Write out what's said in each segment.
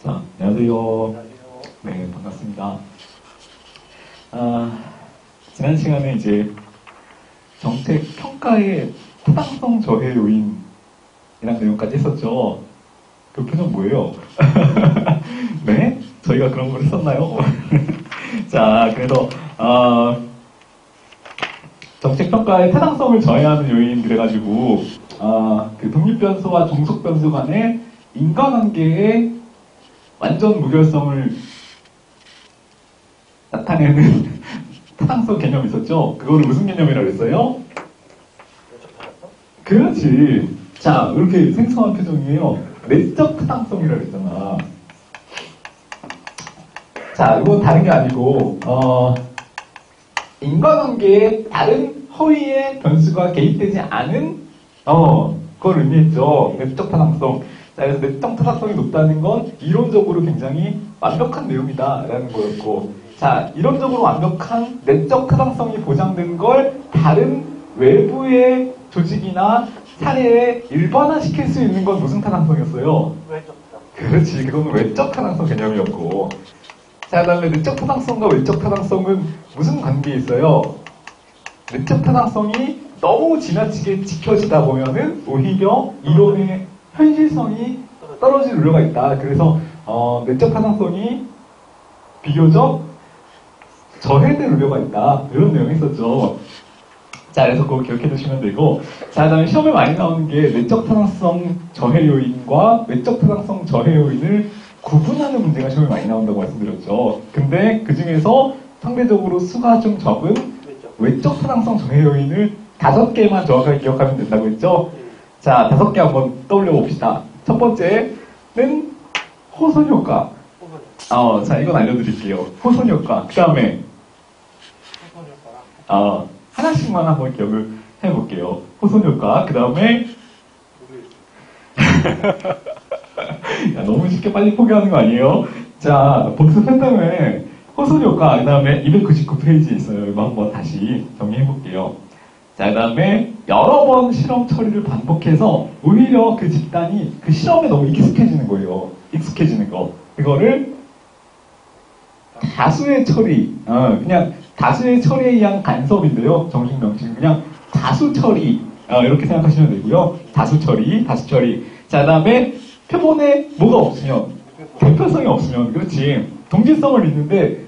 자, 안녕하세요. 네, 반갑습니다. 지난 시간에 이제 정책 평가의 타당성 저해 요인이란 내용까지 했었죠. 그 표정 뭐예요? 네? 저희가 그런 걸 했었나요? 자, 그래서 정책 평가의 타당성을 저해하는 요인 그래가지고 그 독립변수와 종속변수 간의 인과관계의 완전 무결성을 나타내는 타당성 개념이 있었죠? 그거를 무슨 개념이라고 했어요? 그렇지. 자, 이렇게 생소한 표정이에요. 내적 타당성이라고 했잖아. 자, 이건 다른 게 아니고, 인과관계에 다른 허위의 변수가 개입되지 않은, 그걸 의미했죠. 내적 타당성. 자, 그래서 내적 타당성이 높다는 건 이론적으로 굉장히 완벽한 내용이다라는 거였고, 자, 이론적으로 완벽한 내적 타당성이 보장된 걸 다른 외부의 조직이나 사례에 일반화시킬 수 있는 건 무슨 타당성이었어요? 외적 타당성. 그렇지, 그거는 외적 타당성 개념이었고. 자, 그 다음에 내적 타당성과 외적 타당성은 무슨 관계에 있어요? 내적 타당성이 너무 지나치게 지켜지다 보면은 오히려 이론의 현실성이 떨어질 우려가 있다. 그래서 내적 타당성이 비교적 저해될 우려가 있다. 이런 내용이 있었죠. 자, 그래서 그거 기억해 두시면 되고, 자, 그 다음에 시험에 많이 나오는 게 내적 타당성 저해 요인과 외적 타당성 저해 요인을 구분하는 문제가 시험에 많이 나온다고 말씀드렸죠. 근데 그 중에서 상대적으로 수가 좀 적은 외적 타당성 저해 요인을 5개만 정확하게 기억하면 된다고 했죠. 자, 5개 한번 떠올려 봅시다. 첫 번째는 호선 효과. 자, 이건 알려드릴게요. 호선 효과. 그 다음에 하나씩만 한번 기억을 해볼게요. 호선 효과. 그 다음에 야, 너무 쉽게 빨리 포기하는 거 아니에요? 자, 복습했다면 호선 효과. 그 다음에 299페이지에 있어요. 이거 한번 다시 정리해볼게요. 자, 그 다음에 여러 번 실험 처리를 반복해서 오히려 그 집단이 그 실험에 너무 익숙해지는 거예요. 익숙해지는 거. 그거를 다수의 처리, 그냥 다수의 처리에 의한 간섭인데요. 정식 명칭 그냥 다수 처리, 이렇게 생각하시면 되고요. 다수 처리. 자, 그 다음에 표본에 뭐가 없으면, 대표성이 없으면, 그렇지. 동질성을 있는데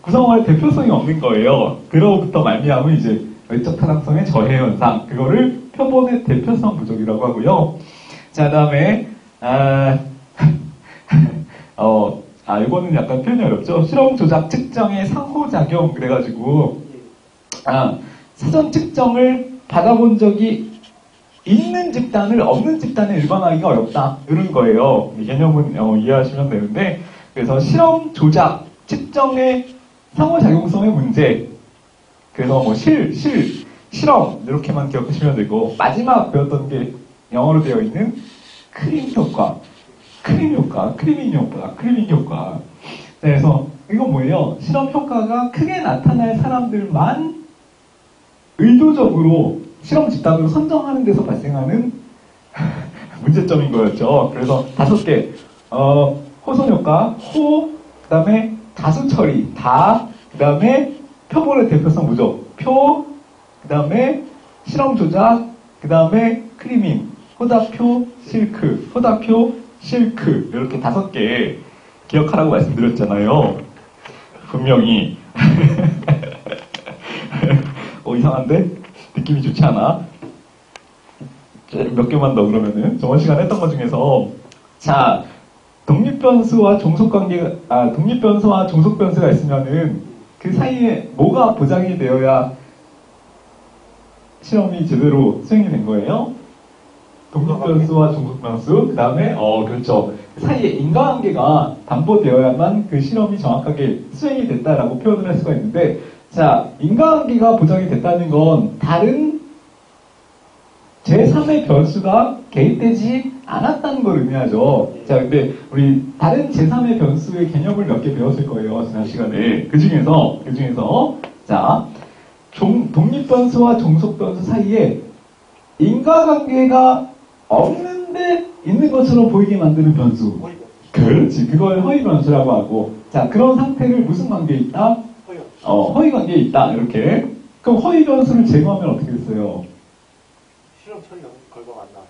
구성할 대표성이 없는 거예요. 그로부터 말미암은 이제 외적 타당성의 저해 현상, 그거를 표본의 대표성 부족이라고 하고요. 자, 그 다음에 이거는 약간 표현이 어렵죠. 실험 조작 측정의 상호작용 그래가지고 사전 측정을 받아본 적이 있는 집단을 없는 집단에 일반화하기가 어렵다 이런 거예요. 이 개념은 이해하시면 되는데, 그래서 실험 조작 측정의 상호작용성의 문제, 그래서 뭐 실험 이렇게만 기억하시면 되고, 마지막 배웠던 게 영어로 되어 있는 크리밍 효과. 그래서 이건 뭐예요? 실험 효과가 크게 나타날 사람들만 의도적으로 실험 집단으로 선정하는 데서 발생하는 문제점인 거였죠. 그래서 5개, 호선 효과, 그 다음에 다수 처리, 그 다음에 표본의 대표성 부족, 그 다음에 실험 조작, 그 다음에 크리밍, 호다표, 실크, 이렇게 5개 기억하라고 말씀드렸잖아요. 분명히. 이상한데? 느낌이 좋지 않아? 몇 개만 더 그러면은. 저번 시간에 했던 것 중에서, 자, 독립변수와 종속변수가 있으면은 그 사이에 뭐가 보장이 되어야 실험이 제대로 수행이 된 거예요? 독립변수와 종속변수, 그 다음에, 그렇죠. 그 사이에 인과관계가 담보되어야만 그 실험이 정확하게 수행이 됐다라고 표현을 할 수가 있는데, 자, 인과관계가 보장이 됐다는 건 다른 제3의 변수가 개입되지 않았다는 걸 의미하죠. 자, 근데 우리 다른 제3의 변수의 개념을 몇 개 배웠을 거예요, 지난 시간에. 그 중에서, 자, 독립변수와 종속변수 사이에 인과관계가 없는데 있는 것처럼 보이게 만드는 변수. 그렇지. 그걸 허위 변수라고 하고. 자, 그런 상태를 무슨 관계에 있다? 허위 관계에 있다. 이렇게. 그럼 허위 변수를 제거하면 어떻게 됐어요? 실험 처리 결과가 안 나와요.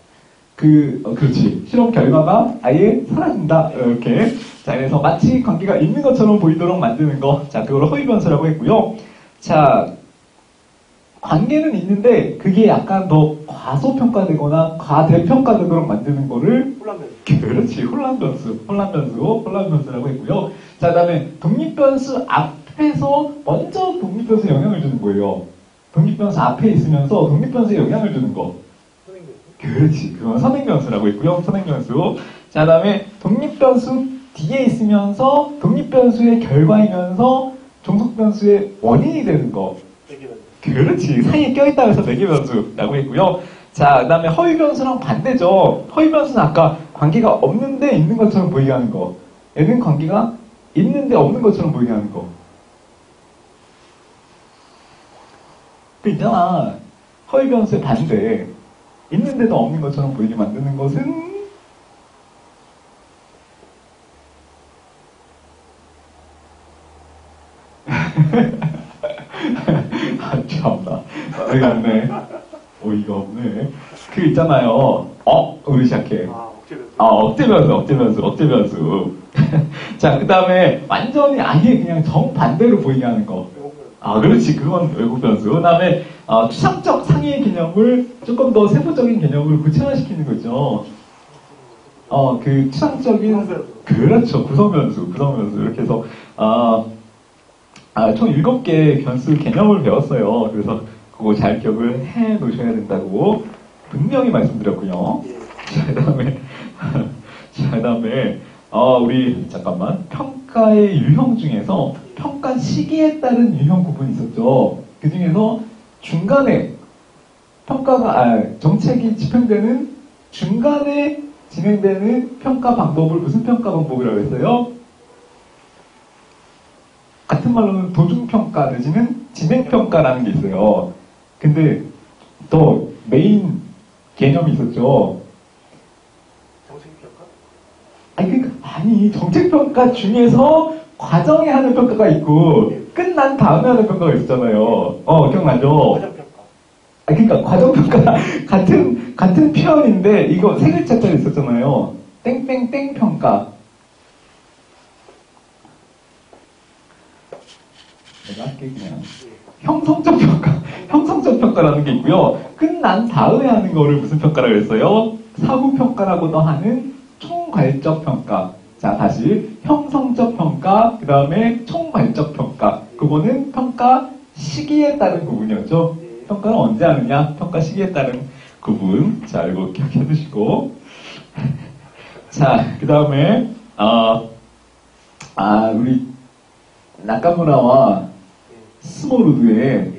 그렇지. 실험 결과가 아예 사라진다. 이렇게. 자, 그래서 마치 관계가 있는 것처럼 보이도록 만드는 거. 자, 그걸 허위 변수라고 했고요. 자, 관계는 있는데 그게 약간 더 과소평가되거나 과대평가되도록 만드는 거를 혼란 변수. 그렇지. 혼란 변수라고 했고요. 자, 그다음에 독립 변수 앞에서 먼저 독립 변수에 영향을 주는 거예요. 독립 변수 앞에 있으면서 독립 변수에 영향을 주는 거. 선행 변수. 그렇지. 그건 선행 변수라고 했고요. 선행 변수. 자, 그다음에 독립 변수 뒤에 있으면서 독립 변수의 결과이면서 종속 변수의 원인이 되는 거. 매개 변수. 그렇지. 사이에 껴있다 해서 매개 변수라고 했고요. 자, 그 다음에 허위 변수랑 반대죠. 허위 변수는 아까 관계가 없는데 있는 것처럼 보이게 하는 거. 얘는 관계가 있는데 없는 것처럼 보이게 하는 거. 그 있잖아. 허위 변수의 반대. 있는데도 없는 것처럼 보이게 만드는 것은 참나. 어이가 없네. 어이가 없네. 그 있잖아요. 우리 시작해. 억제 변수. 억제 변수. 자, 그 다음에 완전히 아예 그냥 정반대로 보이게 하는 거. 그렇지. 그건 왜곡 변수. 그 다음에 추상적 상의 개념을 조금 더 세부적인 개념을 구체화시키는 거죠. 그 추상적인 그렇죠. 구성 변수. 이렇게 해서 총 7개의 변수 개념을 배웠어요. 그래서 그거 잘 기억을 해 놓으셔야 된다고 분명히 말씀드렸고요. 자, 그 다음에 우리 잠깐만 평가의 유형 중에서 평가 시기에 따른 유형 구분이 있었죠. 그 중에서 중간에 평가가 정책이 집행되는 중간에 진행되는 평가 방법을 무슨 평가 방법이라고 했어요? 같은 말로는 도중평가 내지는 진행평가라는 게 있어요. 근데 또 메인 개념이 있었죠. 정책평가? 아니, 정책평가 중에서 과정에 하는 평가가 있고 끝난 다음에 하는 평가가 있었잖아요. 기억나죠? 과정평가. 그러니까 과정평가 같은 표현인데 이거 세 글자짜리 있었잖아요. 땡땡땡 평가. 내가 할게 그냥. 형성적 평가라는 게 있고요. 끝난 다음에 하는 거를 무슨 평가라고 했어요? 사후 평가라고도 하는 총괄적 평가. 자, 다시 형성적 평가, 그 다음에 총괄적 평가. 그거는 평가 시기에 따른 구분이었죠. 평가는 언제 하느냐? 평가 시기에 따른 구분. 자, 이거 기억해 두시고. 자, 그 다음에 우리 나카무라와 스모루드의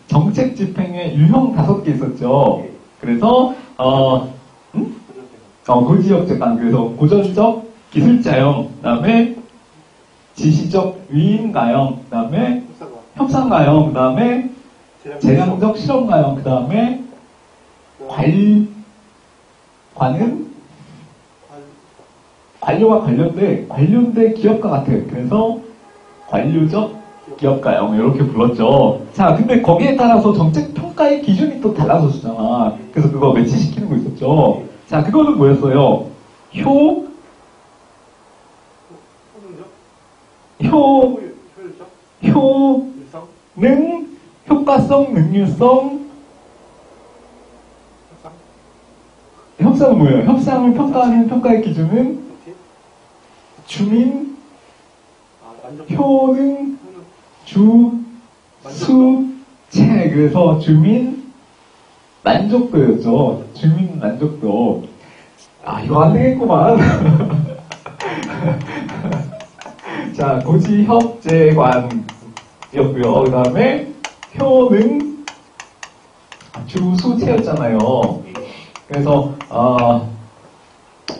정책 집행의 유형 5개 있었죠. 그래서 고지적 재단, 그래서 고전적 기술자형, 그 다음에 지시적 위임가형, 그 다음에 협상가형, 그 다음에 재량적 실험가형, 그 다음에 관료와 관련된 기업가 같아. 그래서 관료적 기업가형 이렇게 불렀죠. 자, 근데 거기에 따라서 정책 평가의 기준이 또 달라졌잖아. 그래서 그거 매치시키는 거 있었죠. 자, 그거는 뭐였어요? 효능, 효과성, 능률성. 협상은 뭐예요? 협상을 평가하는 평가의 기준은 주민, 효능, 수체. 그래서 주민 만족도였죠. 주민 만족도. 이거 안 되겠구만. 자, 고지협재관이었고요. 그 다음에 효능, 주수체였잖아요. 그래서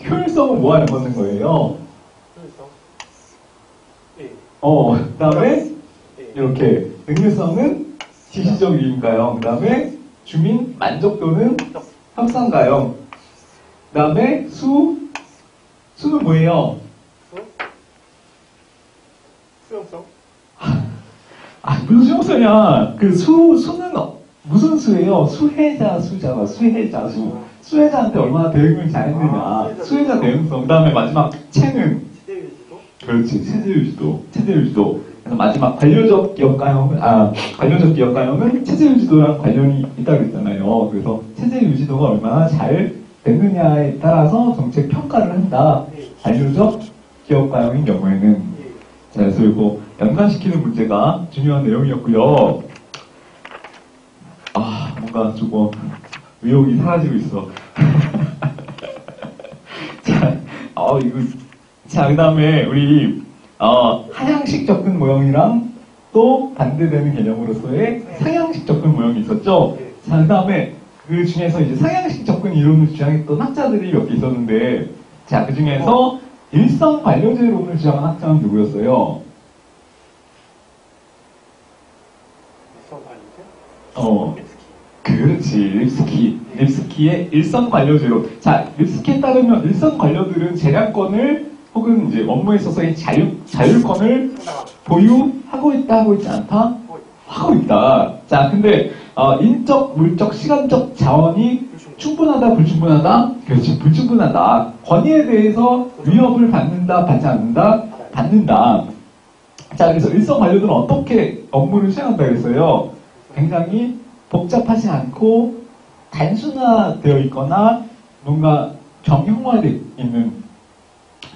효율성은 뭐 하는 거는 거예요? 그 다음에 이렇게 능률성은 지시적 위임가형, 그 다음에 주민 만족도는 협상가형, 그 다음에 수는 뭐예요? 수? 수용성? 무슨 수용소냐? 수는 무슨 수예요? 수혜자 수잖아. 수혜자 수. 수혜자한테 얼마나 대응을 잘했느냐. 수혜자 대응성. 그 다음에 마지막 체는 시대유지도? 그렇지. 체제유지도. 체제유지도. 그래서 마지막 관료적 기업가형은 체제유지도랑 관련이 있다고 그랬잖아요. 그래서 체제유지도가 얼마나 잘 됐느냐에 따라서 정책 평가를 한다. 관료적 기업가형인 경우에는. 자, 그래서 이거 연관시키는 문제가 중요한 내용이었고요. 뭔가 조금 의욕이 사라지고 있어. 자, 그 다음에 우리 하향식 접근 모형이랑 또 반대되는 개념으로서의 상향식 접근 모형이 있었죠. 자, 그 다음에 그 중에서 이제 상향식 접근 이론을 주장했던 학자들이 몇 개 있었는데, 자, 그 중에서 일선 관료제론을 주장한 학자는 누구였어요? 그렇지. 립스키의 일선 관료제론. 자, 립스키에 따르면 일선 관료들은 재량권을 혹은 이제 업무에 있어서의 자율권을 보유하고 있다, 하고 있지 않다? 하고 있다. 자, 근데 인적, 물적, 시간적 자원이 충분하다, 불충분하다? 그렇지, 불충분하다. 권위에 대해서 위협을 받는다, 받지 않는다? 받는다. 자, 그래서 일선 관료들은 어떻게 업무를 수행한다 그랬어요? 굉장히 복잡하지 않고 단순화되어 있거나 뭔가 정형화되어 있는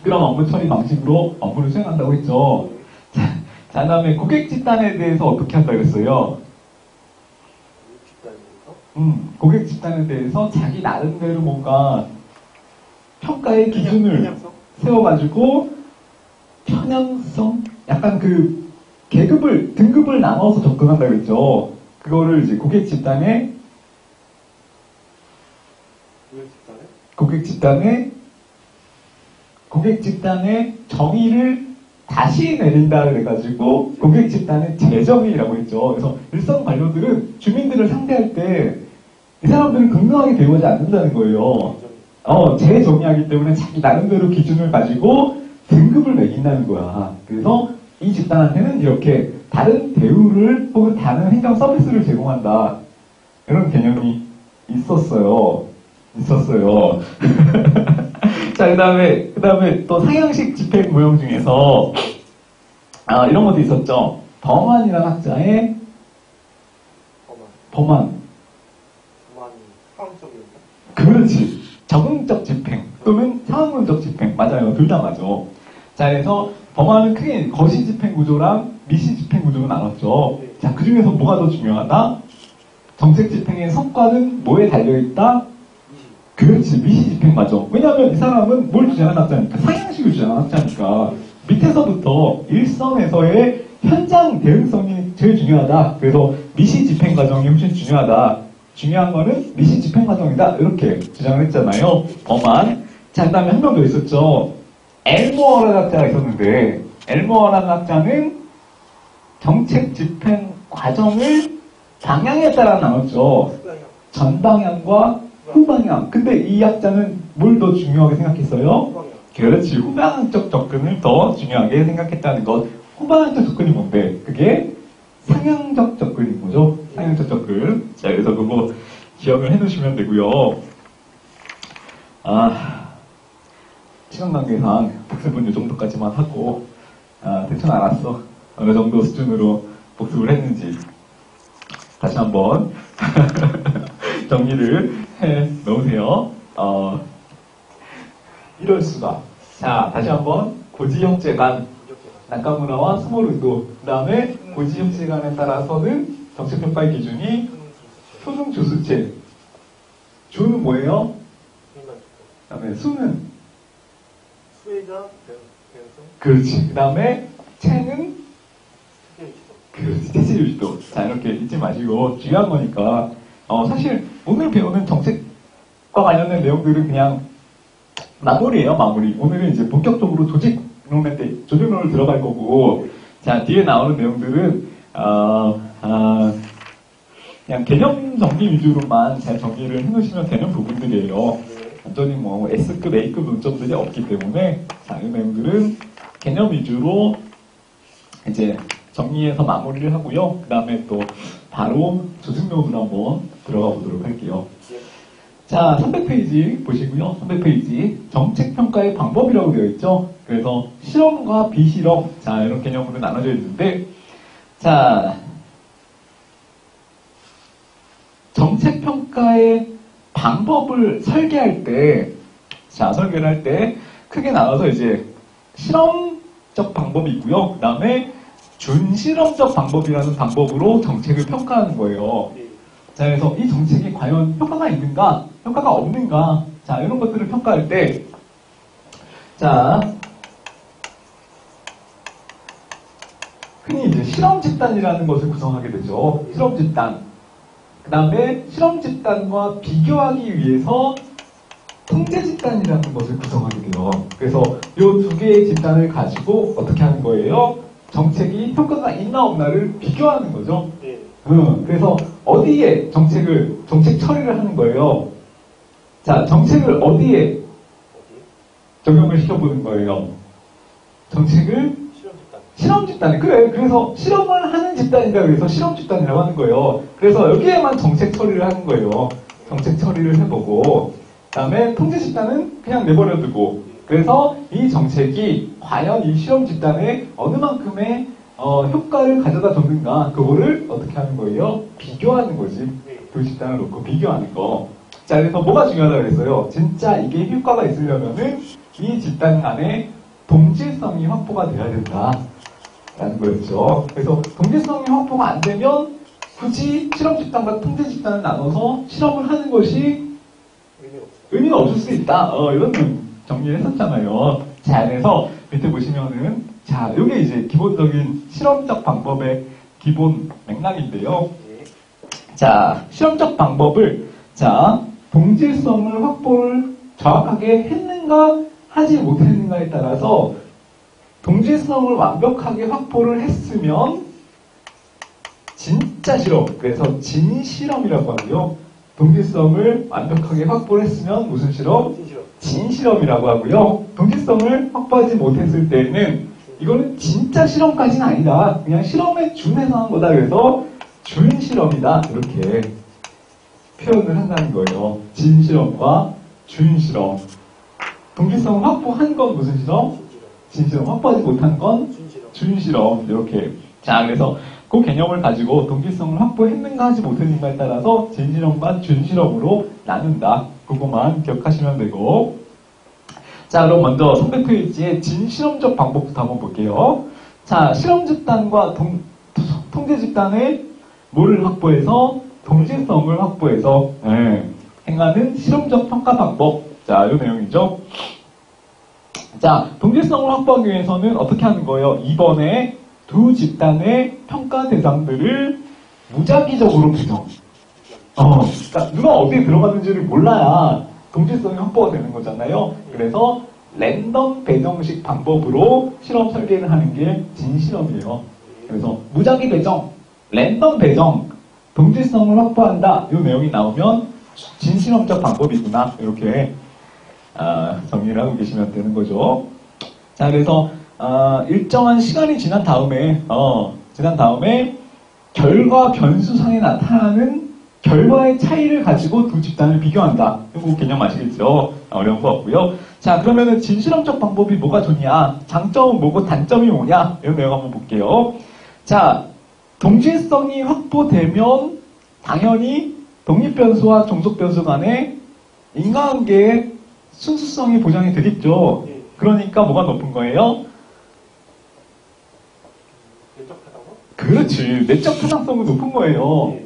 그런 업무 처리 방식으로 업무를 수행한다고 했죠. 자, 그다음에 고객 집단에 대해서 어떻게 한다 그랬어요? 고객 집단에 대해서 자기 나름대로 뭔가 평가의 기준을 세워가지고 편향성? 약간 그 등급을 나눠서 접근한다 그랬죠. 그거를 이제 고객 집단의 정의를 다시 내린다 그래가지고 고객 집단의 재정의라고 했죠. 그래서 일선 관료들은 주민들을 상대할 때 이 사람들은 긍정하게 대우하지 않는다는 거예요. 재정의하기 때문에 자기 나름대로 기준을 가지고 등급을 매긴다는 거야. 그래서 이 집단한테는 이렇게 다른 대우를 혹은 다른 행정 서비스를 제공한다. 이런 개념이 있었어요. 자, 그 다음에 또 상향식 집행 모형 중에서, 이런 것도 있었죠. 범안이라는 학자의 범안. 그렇지. 적응적 집행 또는 상황론적 집행. 맞아요. 둘 다 맞아. 자, 그래서 범안은 크게 거시 집행 구조랑 미시 집행 구조로 나눴죠. 자, 그 중에서 뭐가 더 중요하다? 정책 집행의 성과는 뭐에 달려있다? 그렇지. 미시 집행 맞아. 왜냐하면 이 사람은 뭘 주장하는 학자니까? 상향식을 주장하는 학자니까. 밑에서부터 일선에서의 현장 대응성이 제일 중요하다. 그래서 미시 집행 과정이 훨씬 중요하다. 중요한 거는 미시 집행 과정이다. 이렇게 주장을 했잖아요. 범안. 자, 그 다음에 한 명 더 있었죠. 엘모어라는 학자가 있었는데, 엘모어라는 학자는 정책 집행 과정을 방향에 따라 나눴죠. 전방향과 후방향. 근데 이 학자는 뭘 더 중요하게 생각했어요? 그렇지. 후방향적 접근을 더 중요하게 생각했다는 것. 후방향적 접근이 뭔데? 그게 상향적 접근인 거죠. 상향적 접근. 자, 그래서 그거 기억을 해놓으시면 되고요. 시간 관계상 복습은 이 정도까지만 하고, 대충 알았어. 어느 정도 수준으로 복습을 했는지. 다시 한번 정리를 해 놓으세요. 이럴 수가. 자, 다시 한번 고지형제간, 낙가문화와 스몰의도, 그 다음에 고지형제간에 따라서는 정책평가의 기준이 표준조수체. 주는 뭐예요? 그 다음에 수는? 수혜자, 대응성. 그렇지. 그 다음에 체는? 그렇지. 체제유지도. 자, 이렇게 잊지 마시고 중요한 거니까. 사실 오늘 배우는 정책과 관련된 내용들은 그냥 마무리예요, 마무리. 오늘은 이제 본격적으로 조직론을 들어갈 거고, 자, 뒤에 나오는 내용들은, 그냥 개념 정리 위주로만 잘 정리를 해놓으시면 되는 부분들이에요. 완전히 뭐 S급, A급 논점들이 없기 때문에 자, 이 내용들은 개념 위주로 이제 정리해서 마무리를 하고요. 그 다음에 또 바로 조직론으로 한번 들어가 보도록 할게요. 자, 300페이지 보시고요. 300페이지 정책평가의 방법이라고 되어 있죠. 그래서 실험과 비실험, 자, 이런 개념으로 나눠져 있는데, 자, 정책평가의 방법을 설계할 때, 자, 설계를 할 때 크게 나눠서 이제 실험적 방법이 있고요. 그 다음에 준실험적 방법이라는 방법으로 정책을 평가하는 거예요. 자, 그래서 이 정책이 과연 효과가 있는가, 효과가 없는가, 자, 이런 것들을 평가할 때, 자, 흔히 이제 실험 집단이라는 것을 구성하게 되죠. 실험 집단. 그 다음에 실험 집단과 비교하기 위해서 통제 집단이라는 것을 구성하게 돼요. 그래서 이 두 개의 집단을 가지고 어떻게 하는 거예요? 정책이 효과가 있나 없나를 비교하는 거죠. 그래서 어디에 정책 처리를 하는 거예요? 자, 정책을 어디에 적용을 시켜보는 거예요? 정책을 실험 집단에. 그래. 그래서 실험을 하는 집단이다. 그래서 실험 집단이라고 하는 거예요. 그래서 여기에만 정책 처리를 하는 거예요. 정책 처리를 해보고, 그 다음에 통제 집단은 그냥 내버려두고, 그래서 이 정책이 과연 이 실험 집단에 어느 만큼의 효과를 가져다 줬는가, 그거를 어떻게 하는 거예요? 비교하는 거지. 두 집단을 놓고 비교하는 거. 자, 그래서 뭐가 중요하다고 그랬어요? 진짜 이게 효과가 있으려면은 이 집단 간에 동질성이 확보가 돼야 된다. 라는 거였죠. 그래서 동질성이 확보가 안 되면 굳이 실험 집단과 통제 집단을 나눠서 실험을 하는 것이 의미가 없을 수 있다. 이런 정리를 했었잖아요. 자, 그래서 밑에 보시면은, 자, 이게 이제 기본적인 실험적 방법의 기본 맥락인데요. 자, 실험적 방법을, 자, 동질성을 확보를 정확하게 했는가, 하지 못했는가에 따라서 동질성을 완벽하게 확보를 했으면 진짜 실험, 그래서 진실험이라고 하고요. 동질성을 완벽하게 확보를 했으면 무슨 실험? 진실험이라고 하고요. 동질성을 확보하지 못했을 때는 이거는 진짜 실험까지는 아니다. 그냥 실험에 준해서 한 거다. 그래서 준실험이다. 이렇게 표현을 한다는 거예요. 진실험과 준실험. 동질성을 확보한 건 무슨 실험? 진실험. 확보하지 못한 건 준실험. 이렇게. 자, 그래서 그 개념을 가지고 동질성을 확보했는가 하지 못했는가에 따라서 진실험과 준실험으로 나눈다. 그거만 기억하시면 되고. 자, 그럼 먼저 300페이지의 진실험적 방법부터 한번 볼게요. 자, 실험 집단과 통제 집단의 뭐를 확보해서 동질성을 확보해서 행하는 실험적 평가 방법. 자, 이 내용이죠. 자, 동질성을 확보하기 위해서는 어떻게 하는 거예요? 이번에 두 집단의 평가 대상들을 무작위적으로 배정. 그러니까 누가 어디에 들어가는지를 몰라야 동질성이 확보가 되는 거잖아요. 그래서 랜덤 배정식 방법으로 실험 설계를 하는 게 진실험이에요. 그래서 무작위 배정, 랜덤 배정, 동질성을 확보한다. 이 내용이 나오면 진실험적 방법이구나. 이렇게 정리를 하고 계시면 되는 거죠. 자, 그래서 일정한 시간이 지난 다음에 결과 변수상에 나타나는 결과의 차이를 가지고 두 집단을 비교한다. 이거 개념 아시겠죠? 어려운 거 없고요. 자, 그러면은 진실험적 방법이 뭐가 좋냐? 장점은 뭐고 단점이 뭐냐? 이런 내용 한번 볼게요. 자, 동질성이 확보되면 당연히 독립변수와 종속변수 간의 인과관계의 순수성이 보장이 되겠죠. 그러니까 뭐가 높은 거예요? 내적 타당성? 그렇지. 내적 타당성이 높은 거예요.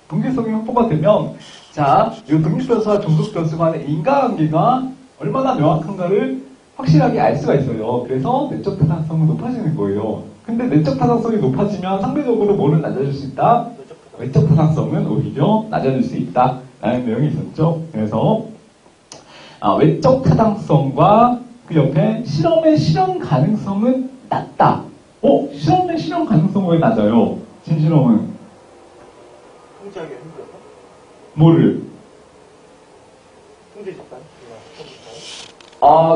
동질성이 확보가 되면, 자, 이 독립변수와 종속변수 간의 인과관계가 얼마나 명확한가를 확실하게 알 수가 있어요. 그래서 내적 타당성은 높아지는 거예요. 근데 내적 타당성이 높아지면 상대적으로 뭐를 낮아질 수 있다? 외적 타당성은 오히려 낮아질 수 있다. 라는 내용이 있었죠. 그래서 외적 타당성과 그 옆에 실험의 실현 가능성은 낮다. 실험의 실현 가능성은 왜 낮아요? 진실험은 통제하기가 힘들어서? 뭐를? 통제 집단?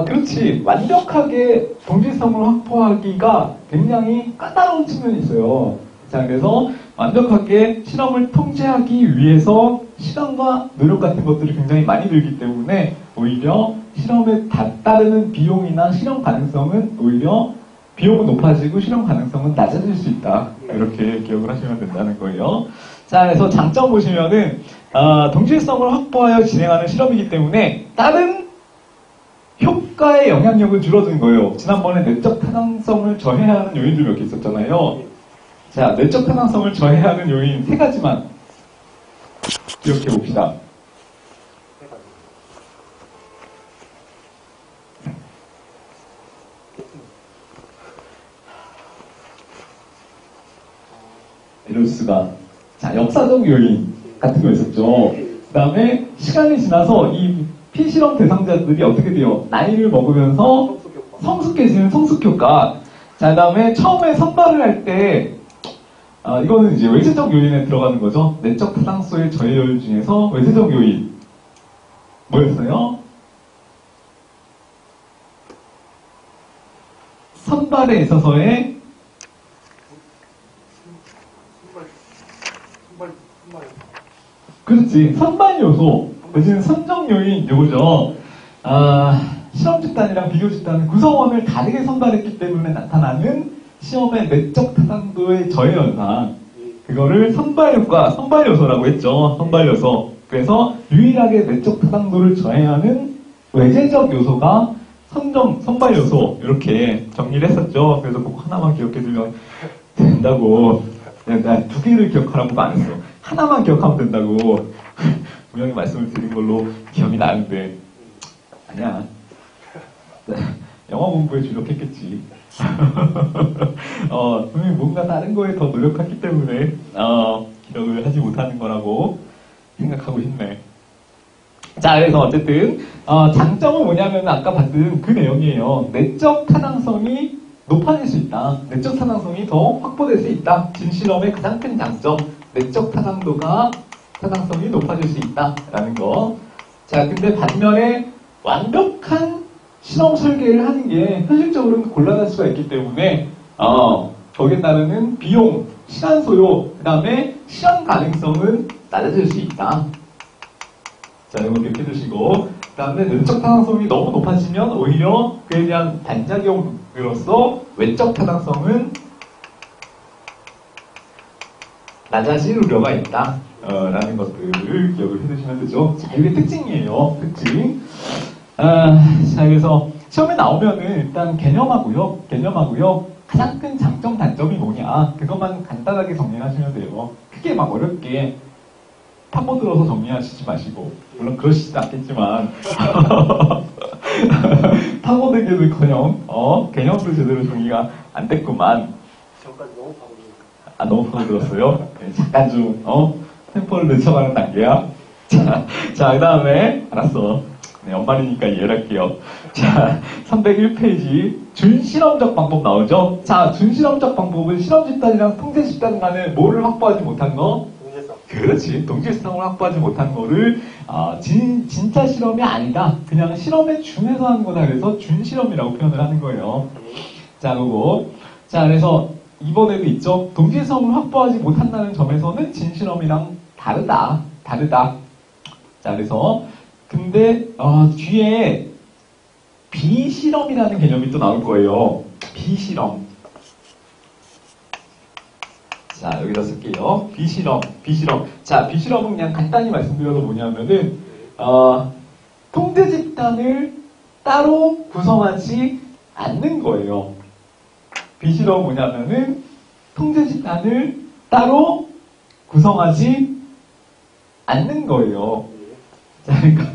그렇지. 완벽하게 동질성을 확보하기가 굉장히 까다로운 측면이 있어요. 자, 그래서 완벽하게 실험을 통제하기 위해서 시간과 노력 같은 것들이 굉장히 많이 들기 때문에 오히려 실험에 따르는 비용이나 실험 가능성은 오히려 비용은 높아지고 실험 가능성은 낮아질 수 있다. 이렇게 기억을 하시면 된다는 거예요. 자, 그래서 장점 보시면은 동질성을 확보하여 진행하는 실험이기 때문에 다른 효과의 영향력을 줄어든 거예요. 지난번에 내적 타당성을 저해야 하는 요인들 몇 개 있었잖아요. 자, 내적 타당성을 저해야 하는 요인 3가지만 기억해 봅시다. 이럴 수가. 자, 역사적 요인 같은 거 있었죠. 그 다음에 시간이 지나서 이 피실험 대상자들이 어떻게 돼요? 나이를 먹으면서 성숙해지는 성숙효과. 자, 그 다음에 처음에 선발을 할 때, 이거는 이제 외세적 요인에 들어가는 거죠. 내적 타당성의 저해율 중에서 외세적 요인. 뭐였어요? 선발에 있어서의 그렇지. 선발 요소. 요즘 선정 요인 요거죠. 실험 집단이랑 비교 집단은 구성원을 다르게 선발했기 때문에 나타나는 시험의 내적 타당도의 저해 현상. 그거를 선발 효과, 선발 요소라고 했죠. 선발 요소. 그래서 유일하게 내적 타당도를 저해하는 외재적 요소가 선발 요소. 이렇게 정리를 했었죠. 그래서 꼭 하나만 기억해두면 된다고. 나 2개를 기억하라고도 안 했어. 하나만 기억하면 된다고 분명히 말씀을 드린 걸로 기억이 나는데 아니야. 영어 공부에 주력했겠지. 분명히 뭔가 다른 거에 더 노력했기 때문에 기억을 하지 못하는 거라고 생각하고 싶네. 자, 그래서 어쨌든 장점은 뭐냐면 아까 봤던 그 내용이에요. 내적 타당성이 높아질 수 있다. 내적 타당성이 더 확보될 수 있다. 진실험의 가장 큰 장점. 내적 타당성이 높아질 수 있다라는 거. 자, 근데 반면에 완벽한 실험 설계를 하는 게 현실적으로는 곤란할 수가 있기 때문에 거기에 따르는 비용, 시간 소요, 그 다음에 실험 가능성은 낮아질 수 있다. 자, 이거 기억해 두시고, 그 다음에 내적 타당성이 너무 높아지면 오히려 그에 대한 반작용으로서 외적 타당성은 낮아질 우려가 있다. 라는 것들을 기억을 해두시면 되죠. 자, 이게 특징이에요. 특징. 자, 그래서 시험에 나오면은 일단 개념하고요. 가장 큰 장점, 단점이 뭐냐. 그것만 간단하게 정리하시면 돼요. 크게 막 어렵게 파고 들어서 정리하시지 마시고. 물론 그러시지도 않겠지만. 파고들기는커녕, 개념도 제대로 정리가 안 됐구만. 전까지 너무 파고들었어요. 너무 파고들었어요? 네, 잠깐 좀, 템포를 늦춰가는 단계야. 자, 그 다음에, 알았어. 네, 연말이니까 이해할게요. 자, 301페이지. 준실험적 방법 나오죠? 자, 준실험적 방법은 실험 집단이랑 통제 집단 간에 뭐를 확보하지 못한 거? 동질성. 그렇지. 동질성을 확보하지 못한 거를, 진짜 실험이 아니다. 그냥 실험에 준해서 하는 거다. 그래서 준실험이라고 표현을 하는 거예요. 자, 그리고, 자, 그래서 이번에도 있죠. 동질성을 확보하지 못한다는 점에서는 진실험이랑 다르다. 자, 그래서, 근데, 뒤에 비실험이라는 개념이 또 나올 거예요. 비실험. 자, 여기다 쓸게요. 비실험. 자, 비실험은 그냥 간단히 말씀드려서 뭐냐면은, 통제 집단을 따로 구성하지 않는 거예요. 비실험은 뭐냐면은, 통제 집단을 따로 구성하지 않는 거예요. 자, 그러니까,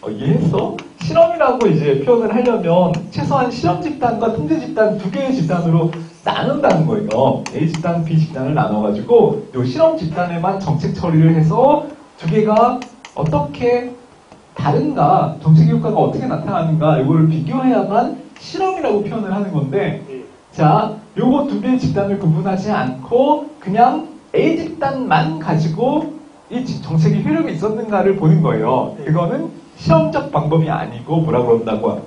이해했어? 실험이라고 이제 표현을 하려면 최소한 실험 집단과 통제 집단 2개의 집단으로 나눈다는 거예요. A 집단, B 집단을 나눠가지고 이 실험 집단에만 정책 처리를 해서 2개가 어떻게 다른가, 정책 효과가 어떻게 나타나는가 이거를 비교해야만 실험이라고 표현을 하는 건데, 자, 요거 2개의 집단을 구분하지 않고 그냥 A 집단만 가지고 이 정책이 효력이 있었는가를 보는 거예요. 이거는 실험적 방법이 아니고 뭐라고 그런다고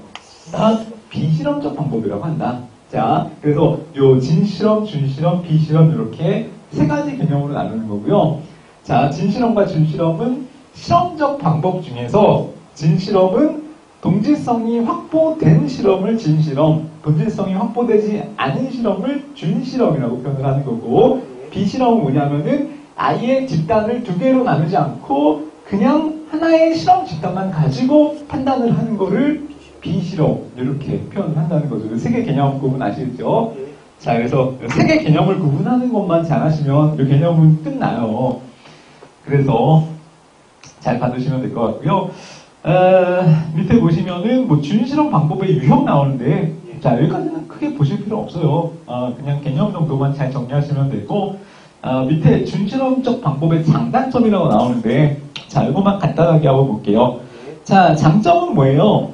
한다? 비실험적 방법이라고 한다. 자, 그래서 요 진실험, 준실험, 비실험 이렇게 세 가지 개념으로 나누는 거고요. 자, 진실험과 준실험은 실험적 방법 중에서 진실험은 동질성이 확보된 실험을 진실험, 동질성이 확보되지 않은 실험을 준실험이라고 표현을 하는 거고, 비실험은 뭐냐면은 아예 집단을 두 개로 나누지 않고 그냥 하나의 실험 집단만 가지고 판단을 하는 거를 비실험 이렇게 표현을 한다는 거죠. 세 개 개념 구분 아시겠죠? 자, 그래서 세 개 개념을 구분하는 것만 잘하시면 이 개념은 끝나요. 그래서 잘 받으시면 될 것 같고요. 밑에 보시면은 뭐 준실험 방법의 유형 나오는데, 자, 여기까지는 크게 보실 필요 없어요. 그냥 개념 정도만 잘 정리하시면 되고, 밑에 준실험적 방법의 장단점이라고 나오는데, 자, 이것만 간단하게 한번 볼게요. 자, 장점은 뭐예요?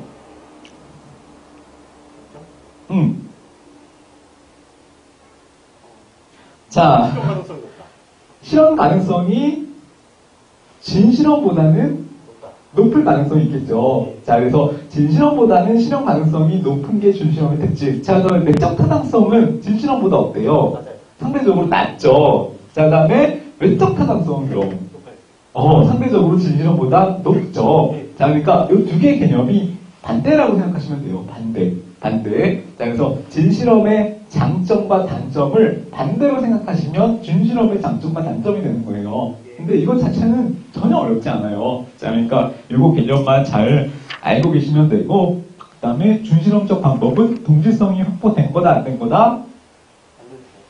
자, 실험 가능성이 높다. 실험 가능성이 진실험보다는 높을 가능성이 있겠죠. 자, 그래서 진실험보다는 실험 가능성이 높은 게 준실험의 특징. 자, 그러면 내적 타당성은 진실험보다 어때요? 맞아요. 상대적으로 낮죠. 자, 그 다음에 외적 타당성은 그럼 상대적으로 진실험보다 높죠. 자, 그러니까 이 두 개의 개념이 반대라고 생각하시면 돼요. 반대. 자, 그래서 진실험의 장점과 단점을 반대로 생각하시면 준실험의 장점과 단점이 되는 거예요. 근데 이것 자체는 전혀 어렵지 않아요. 자, 그러니까 이거 개념만 잘 알고 계시면 되고, 그 다음에 준실험적 방법은 동질성이 확보된 거다, 안 된 거다?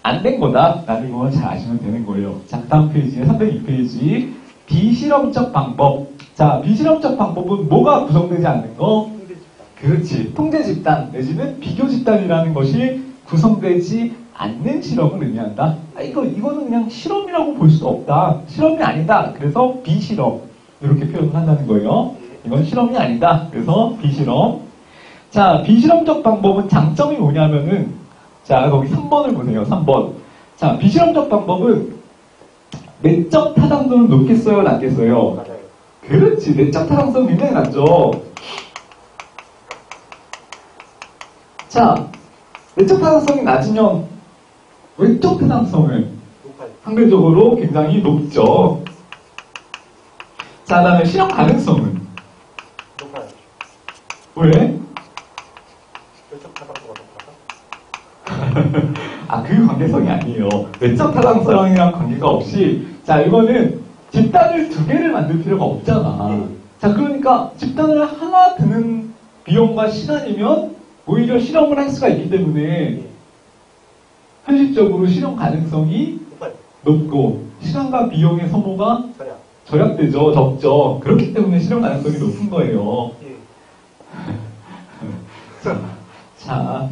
안 된 거다? 라는 거 잘 아시면 되는 거예요. 자, 다음 페이지에 302페이지. 비실험적 방법. 자, 비실험적 방법은 뭐가 구성되지 않는 거? 그렇지. 통제 집단 내지는 비교 집단이라는 것이 구성되지 않는 실험을 의미한다. 이거는 그냥 실험이라고 볼 수 없다. 실험이 아니다. 그래서 비실험. 이렇게 표현을 한다는 거예요. 이건 실험이 아니다. 그래서 비실험. 자, 비실험적 방법은 장점이 뭐냐면은, 자, 거기 3번을 보세요. 3번. 자, 비실험적 방법은 내적 타당성은 높겠어요? 낮겠어요? 맞아요. 그렇지. 내적 타당성 굉장히 낮죠. 자, 내적 타당성이 낮으면 외적 타당성은 높아요. 상대적으로 굉장히 높죠. 자, 다음에 실험 가능성은 높아요. 왜? 외적 타당성가 높아서? 그 관계성이 아니에요. 외적 타당성이랑 관계가 없이, 자, 이거는 집단을 두 개를 만들 필요가 없잖아. 자, 그러니까 집단을 하나 드는 비용과 시간이면 오히려 실험을 할 수가 있기 때문에 현실적으로 실험 가능성이 높아요. 높고 시간과 비용의 소모가 저야. 절약되죠. 적죠. 그렇기 때문에 실험 가능성이 높은 거예요. 예. 자,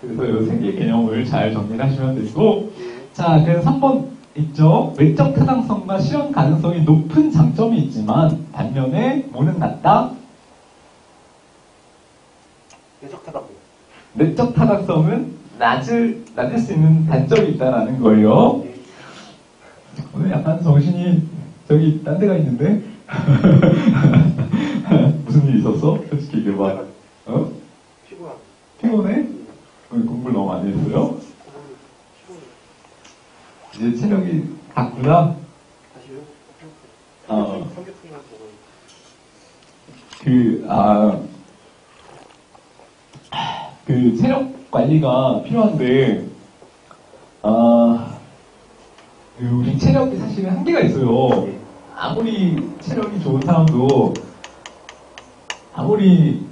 그래서 이 세 개의 개념을 잘 정리하시면 되고, 자, 그래서 3번 있죠. 외적 타당성과 실험 가능성이 높은 장점이 있지만 반면에 뭐는 낮다? 외적 타당성. 내적 타당성은 낮을 수 있는 단점이 있다라는 거예요. 예. 오늘 약간 정신이 저기 딴 데가 있는데? 무슨 일 있었어? 솔직히 얘기해봐. 어? 피곤한. 피곤해? 오늘 공부를 너무 많이 했어요? 이제 체력이 갔구나? 다시요? 삼겹살만 먹어요. 그 체력 관리가 필요한데, 우리 체력이 사실은 한계가 있어요. 아무리 체력이 좋은 사람도, 아무리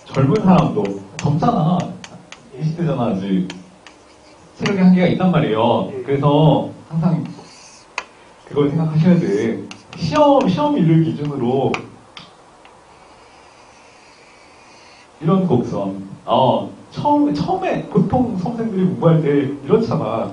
젊은 사람도, 젊잖아. 20대잖아, 아직. 체력의 한계가 있단 말이에요. 그래서 항상 그걸 생각하셔야 돼. 시험일을 기준으로 이런 곡선. 처음에 보통 수험생들이 공부할 때 이렇잖아.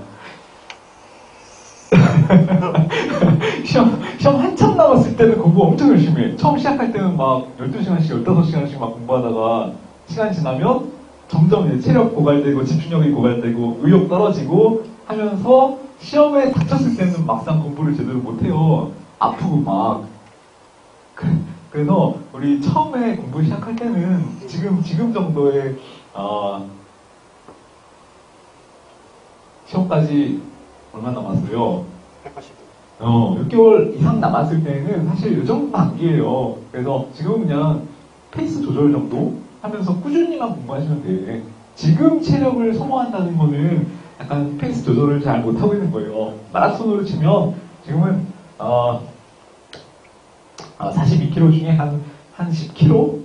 시험 한참 남았을 때는 공부 엄청 열심히 해. 처음 시작할 때는 막 12시간씩, 15시간씩 막 공부하다가 시간 지나면 점점 이제 체력 고갈되고 집중력이 고갈되고 의욕 떨어지고 하면서 시험에 닥쳤을 때는 막상 공부를 제대로 못해요. 아프고 막. 그래서 우리 처음에 공부 시작할 때는 지금 정도의 시험까지 얼마 남았어요? 180도. 6개월 이상 남았을 때는 사실 이 정도 단계예요. 그래서 지금 그냥 페이스 조절 정도 하면서 꾸준히만 공부하시면 돼. 지금 체력을 소모한다는 거는 약간 페이스 조절을 잘 못하고 있는 거예요. 마라톤으로 치면 지금은 42km 중에 한 10km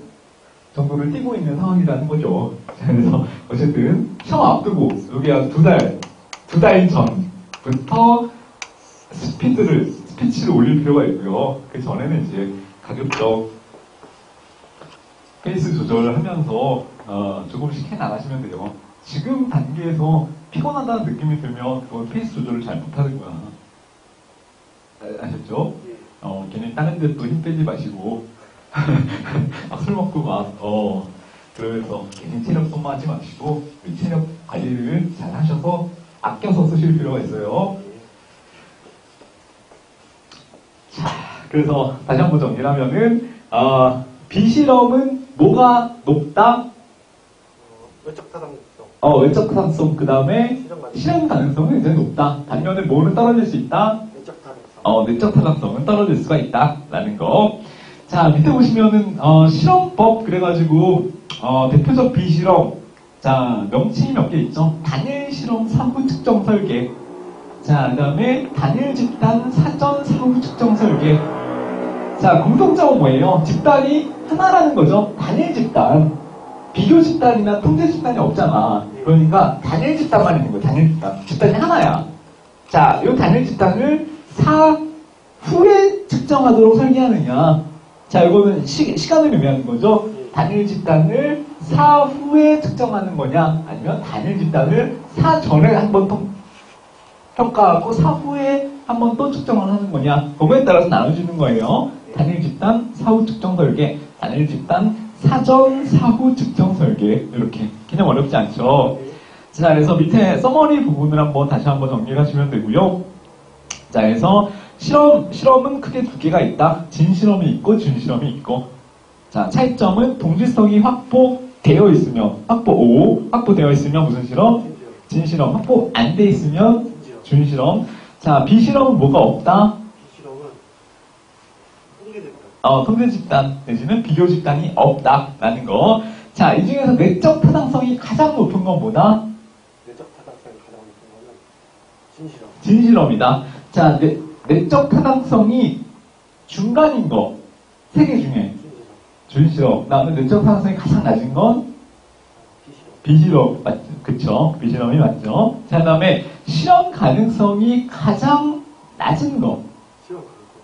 정도를 뛰고 있는 상황이라는 거죠. 그래서 어쨌든 시험 앞두고 여기 한 두 달 전부터 스피치를 올릴 필요가 있고요. 그 전에는 이제 가급적 페이스 조절을 하면서 조금씩 해 나가시면 돼요. 지금 단계에서 피곤하다는 느낌이 들면 그건 페이스 조절을 잘 못하는 거야. 아셨죠? 괜히 다른 데 또 힘 빼지 마시고 술 먹고 그러면서 괜히 체력 소모하지 마시고 우리 체력 관리를 잘 하셔서 아껴서 쓰실 필요가 있어요. 자, 그래서 다시 한번 정리를 하면은 비실험은 뭐가 높다? 외적 타당성. 외적 타당성, 그 다음에 실험 가능성은 굉장히 높다. 반면에 뭐는 떨어질 수 있다? 내적 타당성. 내적 타당성은 떨어질 수가 있다라는 거. 자, 밑에 보시면은 실험법 그래가지고 대표적 비실험. 자, 명칭이 몇 개 있죠? 단일 실험 사후 측정 설계. 자, 그 다음에 단일 집단 사전 사후 측정 설계. 자, 공통점은 뭐예요? 집단이 하나라는 거죠. 단일 집단. 비교 집단이나 통제 집단이 없잖아. 그러니까 단일 집단만 있는 거예요. 단일 집단. 집단이 하나야. 자, 이 단일 집단을 사후에 측정하도록 설계하느냐. 자, 이거는 시간을 의미하는 거죠. 단일 집단을 사후에 측정하는 거냐, 아니면 단일 집단을 사전에 한번 평가하고 사후에 한번 또 측정을 하는 거냐, 그거에 따라서 나눠지는 거예요. 단일 집단 사후 측정 설계, 단일 집단 사전 사후 측정 설계. 이렇게 개념 어렵지 않죠? 자, 그래서 밑에 서머리 부분을 다시 한번 정리를 하시면 되고요. 자, 그래서 실험은 크게 두 개가 있다. 진실험이 있고 준실험이 있고. 자, 차이점은 동질성이 확보되어 있으면 확보되어 있으면 무슨 실험? 진실험. 확보 안 돼 있으면 준실험. 자, 비실험은 뭐가 없다? 비실험은 통계 집단. 통제 집단 내지는 비교 집단이 없다라는 거. 자, 이 중에서 내적 타당성이 가장 높은 건 뭐다? 내적 타당성이 가장 높은 거는 진실험. 진실험이다. 자, 내적 타당성이 중간인 거. 세 개 중에. 준실험. 그다음에 내적 타당성이 가장 낮은 건 비실험. 맞죠? 그쵸? 비실험이 맞죠? 자, 그 다음에 실험 가능성이 가장 낮은 거. 실험 가능성.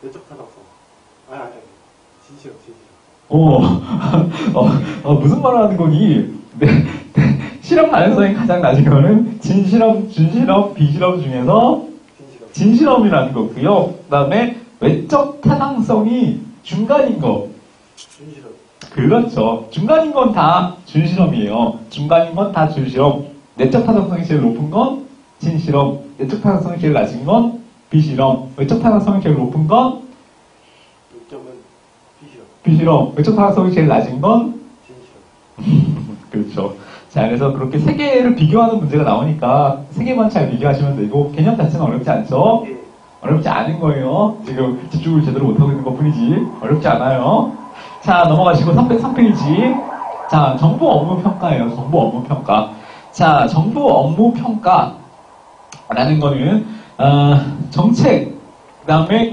내적 타당성. 아니. 진실험. 무슨 말을 하는 거니? 실험 가능성이 가장 낮은 거는 진실험, 준실험, 비실험 중에서 진실험이라는 거고요. 그 다음에 외적 타당성이 중간인 거. 준실험. 그렇죠. 중간인 건 다 준실험이에요. 중간인 건 다 준실험. 내적 타당성이 제일 높은 건 진실험. 내적 타당성이 제일 낮은 건 비실험. 외적 타당성이 제일 높은 건 요점은 비실험. 외적 타당성이 제일 낮은 건 진실험. 그렇죠. 자, 그래서 그렇게 세 개를 비교하는 문제가 나오니까 세 개만 잘 비교하시면 되고, 개념 자체는 어렵지 않죠? 어렵지 않은 거예요. 지금 집중을 제대로 못하고 있는 것 뿐이지. 어렵지 않아요. 자, 넘어가시고 303페이지. 자, 정보 업무 평가예요. 정보 업무 평가. 자, 정보 업무 평가라는 거는 정책, 그 다음에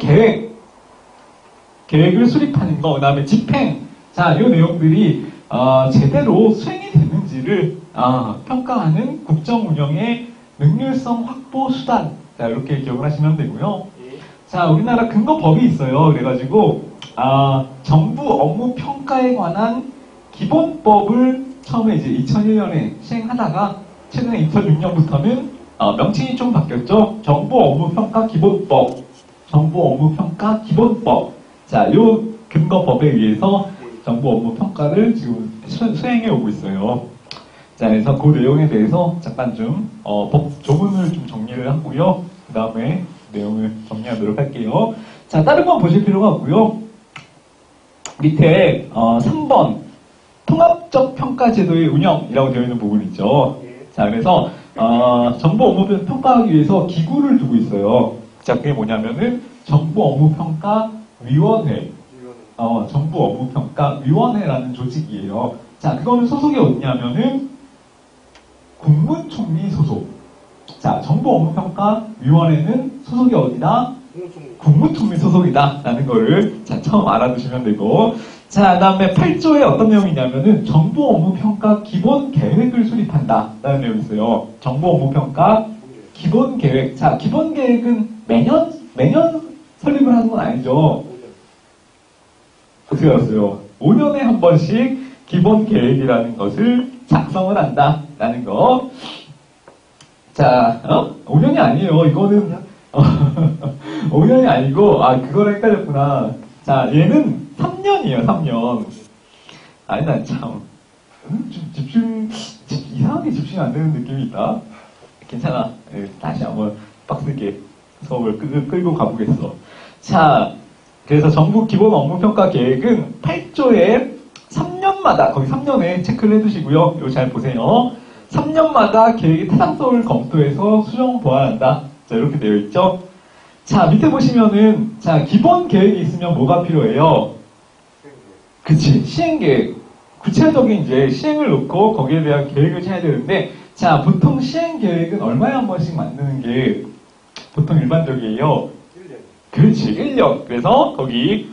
계획을 수립하는 거, 그 다음에 집행. 자, 이 내용들이 제대로 수행이 되는지를 평가하는 국정 운영의 능률성 확보 수단. 자, 이렇게 기억을 하시면 되고요. 자, 우리나라 근거법이 있어요. 그래가지고 정부 업무 평가에 관한 기본법을 처음에 이제 2001년에 시행하다가 최근에 2006년부터는 명칭이 좀 바뀌었죠. 정부 업무 평가 기본법. 정부 업무 평가 기본법. 자, 요 근거법에 의해서 정부 업무 평가를 지금 수행해 오고 있어요. 자, 그래서 그 내용에 대해서 잠깐 좀 법 조문을 좀 정리를 하고요. 그 다음에 내용을 정리하도록 할게요. 자, 다른 건 보실 필요가 없고요. 밑에 3번 통합적 평가 제도의 운영이라고 되어 있는 부분 있죠. 자, 그래서 정보 업무 평가하기 위해서 기구를 두고 있어요. 자, 그게 뭐냐면은 정보 업무 평가 위원회. 정부 업무평가위원회라는 조직이에요. 자, 그거는 소속이 어디냐면은 국무총리 소속. 자, 정부 업무평가위원회는 소속이 어디다? 국무총리 소속이다. 라는 거를 자, 처음 알아두시면 되고. 자, 그 다음에 8조에 어떤 내용이냐면은 정부 업무평가 기본 계획을 수립한다. 라는 내용이 있어요. 정부 업무평가 기본 계획. 자, 기본 계획은 매년 설립을 하는 건 아니죠. 어떻게 알았어요? 5년에 한 번씩 기본 계획이라는 것을 작성을 한다라는 거. 자, 5년이 아니에요. 이거는 5년이 아니고 그거랑 헷갈렸구나. 자, 얘는 3년이에요. 3년. 난 참 이상하게 집중이 안 되는 느낌이 있다. 괜찮아. 다시 한번 빡세게 수업을 끌고 가보겠어. 자, 그래서 정부 기본 업무평가 계획은 8조에 3년마다, 거기 3년에 체크를 해두시고요. 이거 잘 보세요. 3년마다 계획의 타당성을 검토해서 수정 보완한다. 자, 이렇게 되어 있죠. 자, 밑에 보시면은, 자, 기본 계획이 있으면 뭐가 필요해요? 그치, 시행계획. 구체적인 이제 시행을 놓고 거기에 대한 계획을 짜야 되는데, 자, 보통 시행계획은 얼마에 한 번씩 만드는 게 보통 일반적이에요. 그렇지, 1년. 그래서 거기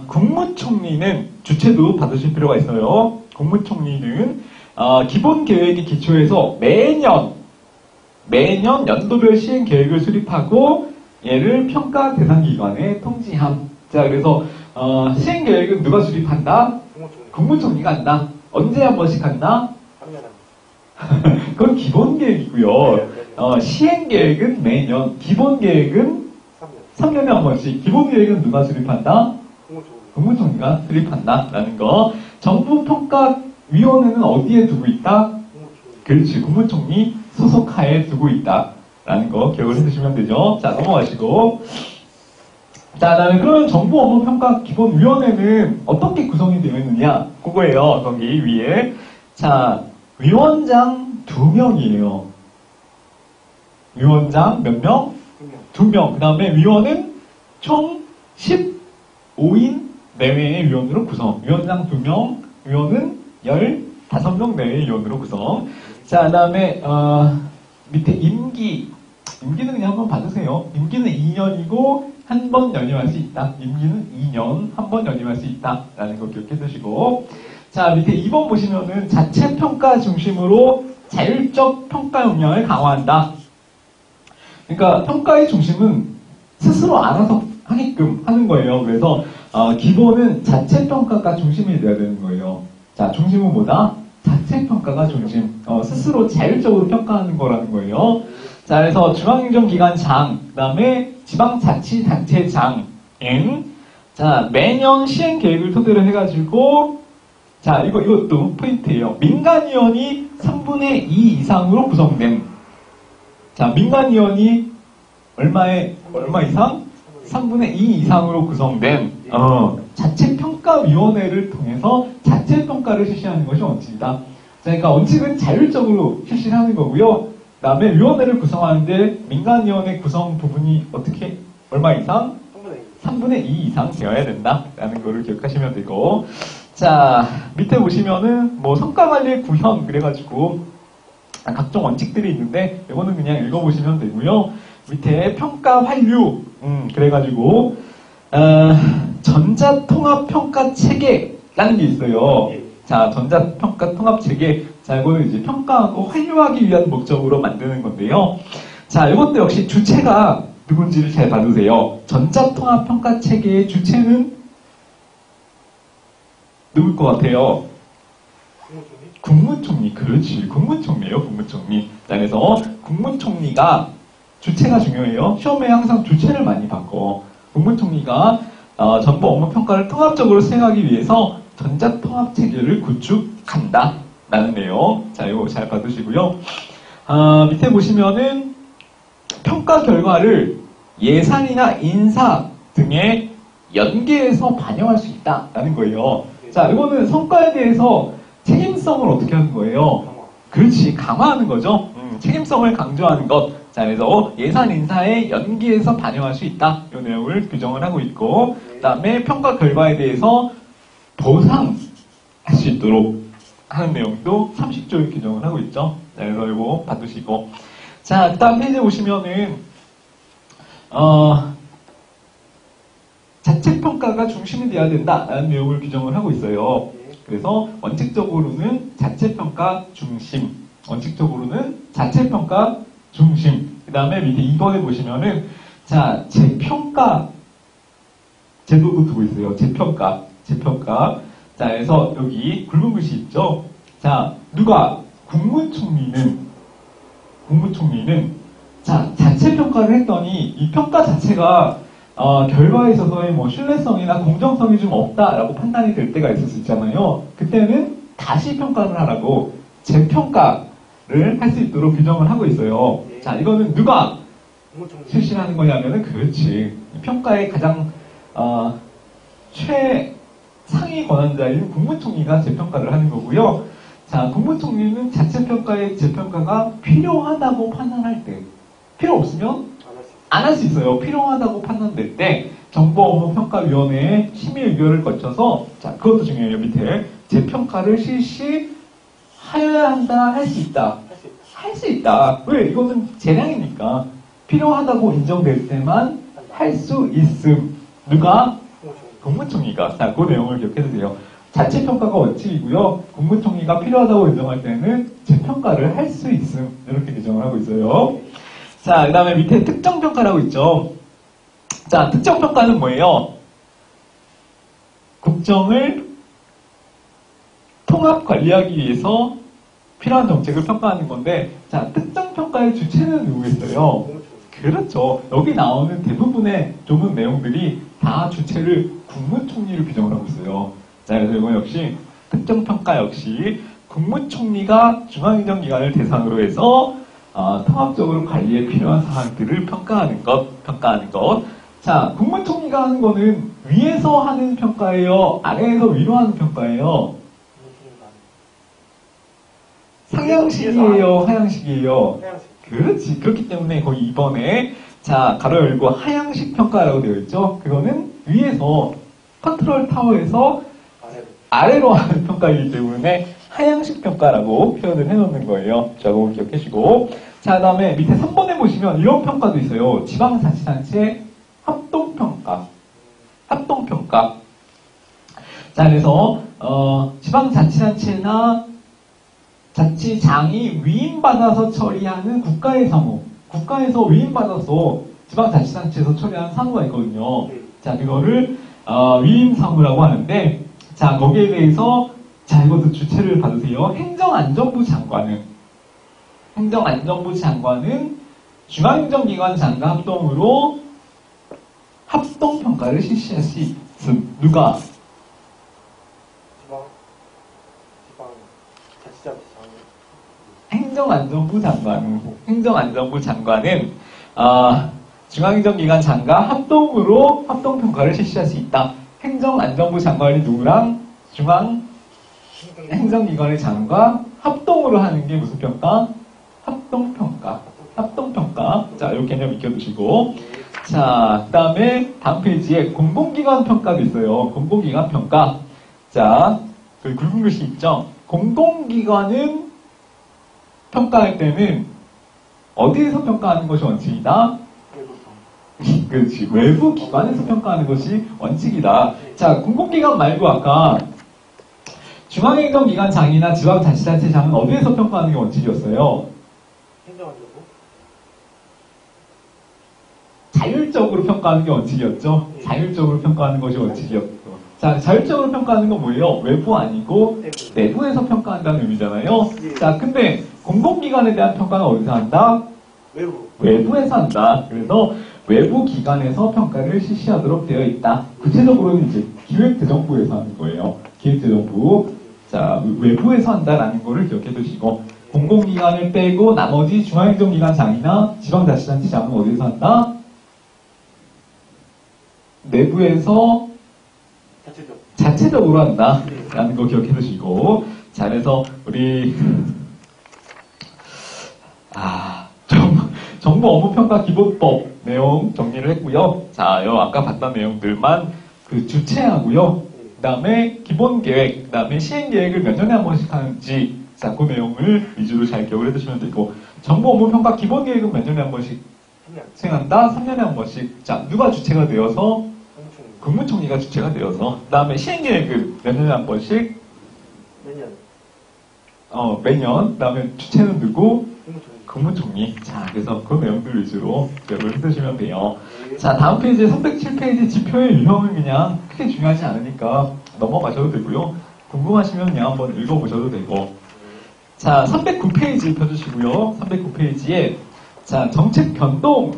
국무총리는 주체도 받으실 필요가 있어요. 국무총리는 기본 계획에 기초해서 매년 연도별 시행 계획을 수립하고 얘를 평가 대상 기관에 통지함. 자, 그래서 시행 계획은 누가 수립한다? 국무총리가 한다. 언제 한 번씩 한다? 그건 기본 계획이고요. 시행 계획은 매년, 기본 계획은 3년에 한 번씩. 기본 계획은 누가 수립한다? 국무총리가 수립한다라는 거. 정부평가위원회는 어디에 두고 있다? 그렇지, 국무총리 소속하에 두고 있다라는 거 기억을 해두시면 되죠. 자, 넘어가시고. 자, 그다음에 그러면 정부업무평가기본위원회는 어떻게 구성이 되어 있느냐? 그거예요. 거기 위에. 자, 위원장 2명이에요. 위원장 몇 명? 2명. 그 다음에 위원은 총 15인 내외의 위원으로 구성. 위원장 2명, 위원은 15명 내외의 위원으로 구성. 자, 그 다음에, 밑에 임기는 그냥 한번 봐주세요. 임기는 2년이고, 한 번 연임할 수 있다. 임기는 2년, 한 번 연임할 수 있다. 라는 거 기억해 두시고. 자, 밑에 2번 보시면은 자체 평가 중심으로 자율적 평가 역량을 강화한다. 그러니까 평가의 중심은 스스로 알아서 하게끔 하는 거예요. 그래서 기본은 자체 평가가 중심이 돼야 되는 거예요. 자, 중심은 뭐다? 자체 평가가 중심. 스스로 자율적으로 평가하는 거라는 거예요. 자, 그래서 중앙행정기관장, 그다음에 지방자치단체장, 자, 매년 시행 계획을 토대로 해가지고, 자, 이것도 포인트예요. 민간위원이 3분의 2 이상으로 구성된. 자, 민간위원이 얼마 이상? 3분의 2 이상으로 구성된, 자체평가위원회를 통해서 자체평가를 실시하는 것이 원칙이다. 자, 그러니까 원칙은 자율적으로 실시를 하는 거고요. 그 다음에 위원회를 구성하는데 민간위원회 구성 부분이 어떻게, 얼마 이상? 3분의 2 이상 되어야 된다라는 거를 기억하시면 되고. 자, 밑에 보시면은 뭐 성과관리 구현 그래가지고 각종 원칙들이 있는데 이거는 그냥 읽어보시면 되고요. 밑에 평가 환류 그래가지고 전자통합평가체계라는 게 있어요. 자, 전자평가통합체계. 자, 이거는 이제 평가하고 환류하기 위한 목적으로 만드는 건데요. 자, 이것도 역시 주체가 누군지를 잘 봐두세요. 전자통합평가체계의 주체는 누굴 것 같아요? 국무총리. 그렇지. 국무총리예요. 국무총리. 자, 그래서 국무총리가 주체가 중요해요. 시험에 항상 주체를 많이 바꿔. 국무총리가 정부 업무 평가를 통합적으로 수행하기 위해서 전자통합체계를 구축한다. 라는 내용. 자, 이거 잘 봐두시고요. 밑에 보시면은 평가 결과를 예산이나 인사 등에 연계해서 반영할 수 있다라는 거예요. 자, 이거는 성과에 대해서 책임성을 어떻게 하는 거예요? 강화. 그렇지, 강화하는 거죠. 책임성을 강조하는 것. 자, 그래서 예산 인사에 연계해서 반영할 수 있다. 이 내용을 규정을 하고 있고, 그 다음에 평가 결과에 대해서 보상할 수 있도록 하는 내용도 30조에 규정을 하고 있죠. 자, 그래서 이거 봐두시고. 자, 그 다음 페이지에 보시면은, 자체평가가 중심이 돼야 된다라는 내용을 규정을 하고 있어요. 그래서 원칙적으로는 자체평가 중심, 원칙적으로는 자체평가 중심. 그 다음에 밑에 2번에 보시면은, 자, 재평가 제도도 두고 있어요. 재평가. 자, 그래서 여기 굵은 글씨 있죠? 자, 누가? 국무총리는, 자, 자체평가를 했더니 이 평가 자체가 결과에 있어서의 뭐 신뢰성이나 공정성이 좀 없다라고 판단이 될 때가 있을 수 있잖아요. 그때는 다시 평가를 하라고 재평가를 할 수 있도록 규정을 하고 있어요. 자, 이거는 누가 국무총리. 실시하는 거냐면은 그렇지. 평가의 가장 최상위 권한자인 국무총리가 재평가를 하는 거고요. 자, 국무총리는 자체평가의 재평가가 필요하다고 판단할 때, 필요 없으면 안 할 수 있어요. 필요하다고 판단될 때 정보업무평가위원회의 심의 의결을 거쳐서, 자, 그것도 중요해요. 밑에 재평가를 실시하여야 한다, 할 수 있다. 할 수 있다. 왜? 이거는 재량이니까 필요하다고 인정될 때만 할 수 있음. 누가? 국무총리가. 자, 그 내용을 기억해 주세요. 자체평가가 원칙이고요. 국무총리가 필요하다고 인정할 때는 재평가를 할 수 있음. 이렇게 규정을 하고 있어요. 자, 그 다음에 밑에 특정평가라고 있죠. 자, 특정평가는 뭐예요? 국정을 통합 관리하기 위해서 필요한 정책을 평가하는 건데, 자, 특정평가의 주체는 누구겠어요? 그렇죠. 여기 나오는 대부분의 좁은 내용들이 다 주체를 국무총리로 규정을 하고 있어요. 자, 그래서 이거 역시 특정평가 역시 국무총리가 중앙행정기관을 대상으로 해서 통합적으로 관리에 필요한 사항들을 평가하는 것. 자, 국무총리가 하는 거는 위에서 하는 평가예요? 아래에서 위로 하는 평가예요? 상향식이에요? 하향식이에요? 하향식. 그렇지. 그렇기 때문에 거기 2번에 자, 가로 열고 하향식 평가라고 되어 있죠? 그거는 위에서 컨트롤 타워에서 아래로 하는 평가이기 때문에 하향식 평가라고 표현을 해놓는 거예요. 자, 그거 기억하시고. 자, 그 다음에 밑에 3번에 보시면 이런 평가도 있어요. 지방자치단체 합동평가. 자, 그래서 지방자치단체나 자치장이 위임받아서 처리하는 국가의 사무. 국가에서 위임받아서 지방자치단체에서 처리하는 사무가 있거든요. 자, 그거를 위임사무라고 하는데, 자, 거기에 대해서, 자, 이것도 주체를 받으세요. 행정안전부 장관은 중앙행정기관 장과 합동으로 합동평가를 실시할 수 있음. 누가? 행정안전부 장관은 중앙행정기관 장과 합동으로 합동평가를 실시할 수 있다. 행정안전부 장관이 누구랑 중앙행정기관의 장과 합동으로 하는 게 무슨 평가? 합동평가. 자, 이 개념 익혀두시고. 자, 그 다음에 다음 페이지에 공공기관 평가도 있어요. 공공기관 평가. 자, 그 굵은 글씨 있죠? 공공기관은 평가할 때는 어디에서 평가하는 것이 원칙이다? 그렇지. 외부 기관에서 평가하는 것이 원칙이다. 자, 공공기관 말고 아까 중앙행정기관장이나 지방자치단체장은 어디에서 평가하는 게 원칙이었어요? 행정안전부? 자율적으로 평가하는 게 원칙이었죠? 자율적으로 평가하는 것이 원칙이었고. 자, 자율적으로 평가하는 건 뭐예요? 외부 아니고 내부에서 평가한다는 의미잖아요. 자, 근데 공공기관에 대한 평가는 어디서 한다? 외부에서 한다. 그래서 외부 기관에서 평가를 실시하도록 되어 있다. 구체적으로는 이제 기획재정부에서 하는 거예요. 기획재정부. 자, 외부에서 한다라는 거를 기억해 두시고, 공공기관을 빼고 나머지 중앙행정기관장이나 지방자치단체장은 어디서 한다? 내부에서 자체적으로 한다. 네. 라는 거 기억해 두시고. 자, 그래서 우리, 정부 업무평가 기본법 내용 정리를 했고요. 자, 요 아까 봤던 내용들만 그 주체하고요. 그 다음에 기본계획, 그 다음에 시행계획을 몇 년에 한 번씩 하는지, 자, 그 내용을 위주로 잘 기억을 해 두시면 되고, 정부 업무평가 기본계획은 몇 년에 한 번씩 수행한다? 3년에 한 번씩. 자, 누가 주체가 되어서? 국무총리가 주체가 되어서. 그 다음에 시행계획은 몇 년에 한 번씩? 매년. 매년. 그 다음에 주체는 누구? 국무총리. 국무총리. 자, 그래서 그 내용들 위주로 기억을 해두시면 돼요. 자, 다음 페이지 307페이지 지표의 유형은 그냥 크게 중요하지 않으니까 넘어가셔도 되고요. 궁금하시면 그냥 한번 읽어보셔도 되고. 자, 309페이지 펴주시고요. 309페이지에 자, 정책 변동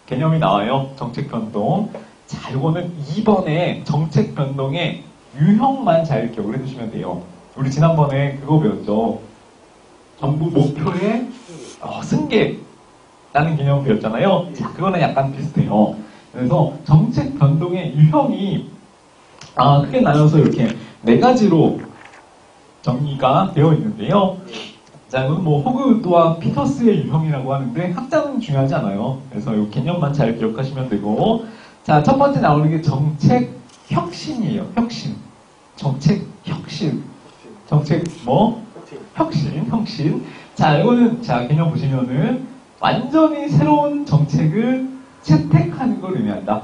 개념이 나와요. 정책 변동. 자, 이거는 2번에 정책 변동의 유형만 잘 기억을 해주시면 돼요. 우리 지난번에 그거 배웠죠. 정부 목표의 승계라는 개념을 배웠잖아요. 자, 그거는 약간 비슷해요. 그래서 정책 변동의 유형이 크게 나눠서 이렇게 4가지로 정리가 되어 있는데요. 자, 이건 뭐 호그드와 피터스의 유형이라고 하는데 학자는 중요하지 않아요. 그래서 이 개념만 잘 기억하시면 되고, 자, 첫 번째 나오는 게 정책 혁신이에요. 혁신. 정책 혁신. 정책 뭐? 혁신. 자, 이거는 자 개념 보시면은 완전히 새로운 정책을 채택하는 걸 의미한다.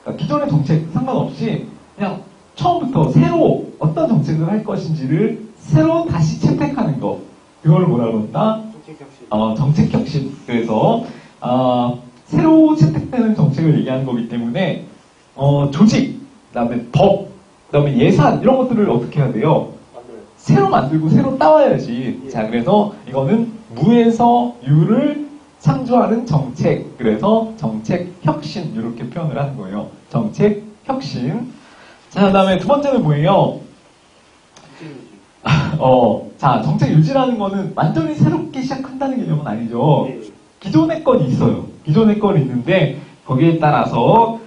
그러니까 기존의 정책 상관없이 그냥 처음부터 새로 어떤 정책을 할 것인지를 새로 다시 채택하는 거. 그걸 뭐라 그런다? 정책 혁신. 그래서 새로 채택되는 정책을 얘기하는 거기 때문에 조직, 그다음에 법, 그다음에 예산 이런 것들을 어떻게 해야 돼요? 새로 만들고 새로 따와야지. 예. 자, 그래서 이거는 무에서 유를 창조하는 정책. 그래서 정책 혁신 이렇게 표현을 하는 거예요. 정책 혁신. 자, 그다음에 두 번째는 뭐예요? 자, 정책 유지라는 거는 완전히 새롭게 시작한다는 개념은 아니죠. 예. 기존의 건 있어요. 기존의 건 있는데 거기에 따라서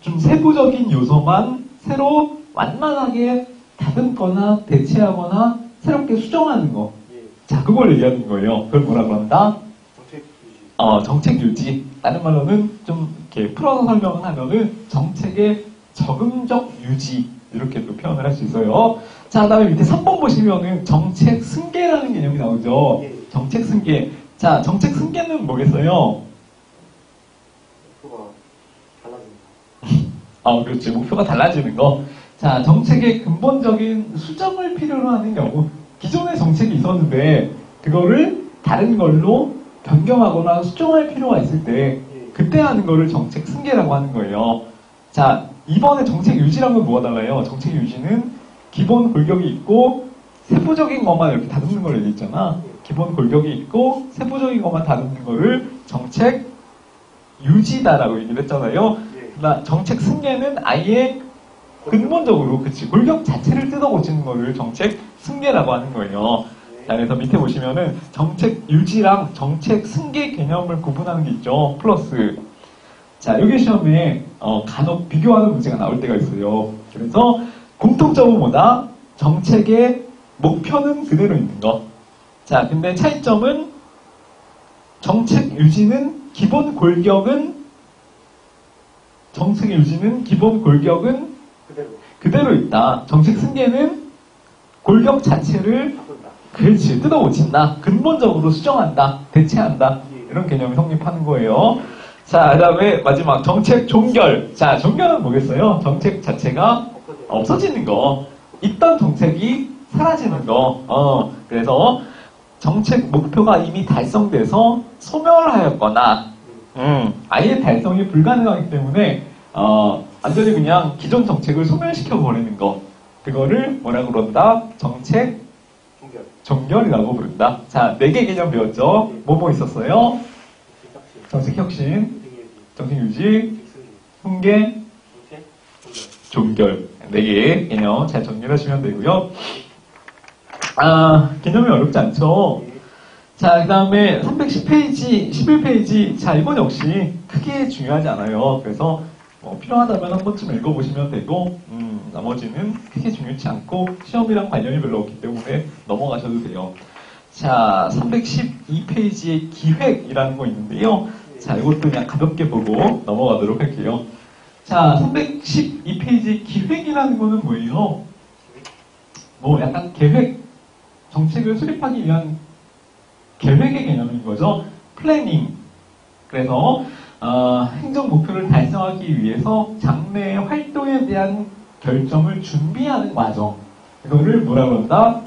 좀 세부적인 요소만 새로 완만하게 다듬거나 대체하거나 새롭게 수정하는 거. 예. 자, 그걸 얘기하는 거예요. 그걸 뭐라 그런다? 정책 유지. 정책 유지. 다른 말로는 좀 이렇게 풀어서 설명을 하면은 정책의 적응적 유지. 이렇게 또 표현을 할 수 있어요. 자, 그 다음에 밑에 3번 보시면은 정책 승계라는 개념이 나오죠. 예. 정책 승계. 자, 정책 승계는 뭐겠어요? 목표가 달라집니다. 그렇지. 목표가 달라지는 거. 자, 정책의 근본적인 수정을 필요로 하는 경우, 기존의 정책이 있었는데, 그거를 다른 걸로 변경하거나 수정할 필요가 있을 때, 그때 하는 거를 정책 승계라고 하는 거예요. 자, 이번에 정책 유지란 건 뭐가 달라요? 정책 유지는 기본 골격이 있고, 세부적인 것만 이렇게 다듬는 걸 얘기했잖아. 기본 골격이 있고, 세부적인 것만 다듬는 거를 정책 유지다라고 얘기를 했잖아요. 그러나 정책 승계는 아예 근본적으로, 골격 자체를 뜯어 고치는 거를 정책 승계라고 하는 거예요. 자, 그래서 밑에 보시면은 정책 유지랑 정책 승계 개념을 구분하는 게 있죠. 플러스. 자, 여기 시험에 간혹 비교하는 문제가 나올 때가 있어요. 그래서 공통점은 뭐다? 정책의 목표는 그대로 있는 거. 자, 근데 차이점은 정책 유지는 기본 골격은 그대로 있다. 정책 승계는 골격 자체를 그렇지 뜯어 고친다. 근본적으로 수정한다. 대체한다. 이런 개념이 성립하는 거예요. 자, 그 다음에 마지막 정책 종결. 자, 종결은 뭐겠어요? 정책 자체가 없어지는 거. 있던 정책이 사라지는 거. 그래서 정책 목표가 이미 달성돼서 소멸하였거나 아예 달성이 불가능하기 때문에 완전히 그냥 기존 정책을 소멸시켜 버리는 거. 그거를 뭐라고 그런다? 정책 종결이라고 부른다. 자, 4개 개념 배웠죠? 뭐뭐 있었어요? 정책 혁신, 정책 유지, 승계, 종결. 4개 개념 잘 정리하시면 되고요. 개념이 어렵지 않죠? 자, 그 다음에 310페이지, 11페이지. 자, 이건 역시 크게 중요하지 않아요. 그래서 필요하다면 한 번쯤 읽어보시면 되고, 나머지는 크게 중요치 않고 시험이랑 관련이 별로 없기 때문에 넘어가셔도 돼요. 자, 312페이지의 기획이라는 거 있는데요. 자, 이것도 그냥 가볍게 보고 넘어가도록 할게요. 자, 312페이지의 기획이라는 거는 뭐예요? 약간 계획, 정책을 수립하기 위한 계획의 개념인 거죠. 플래닝. 그래서 행정 목표를 달성하기 위해서 장래의 활동에 대한 결정을 준비하는 과정. 이거를 뭐라고 한다?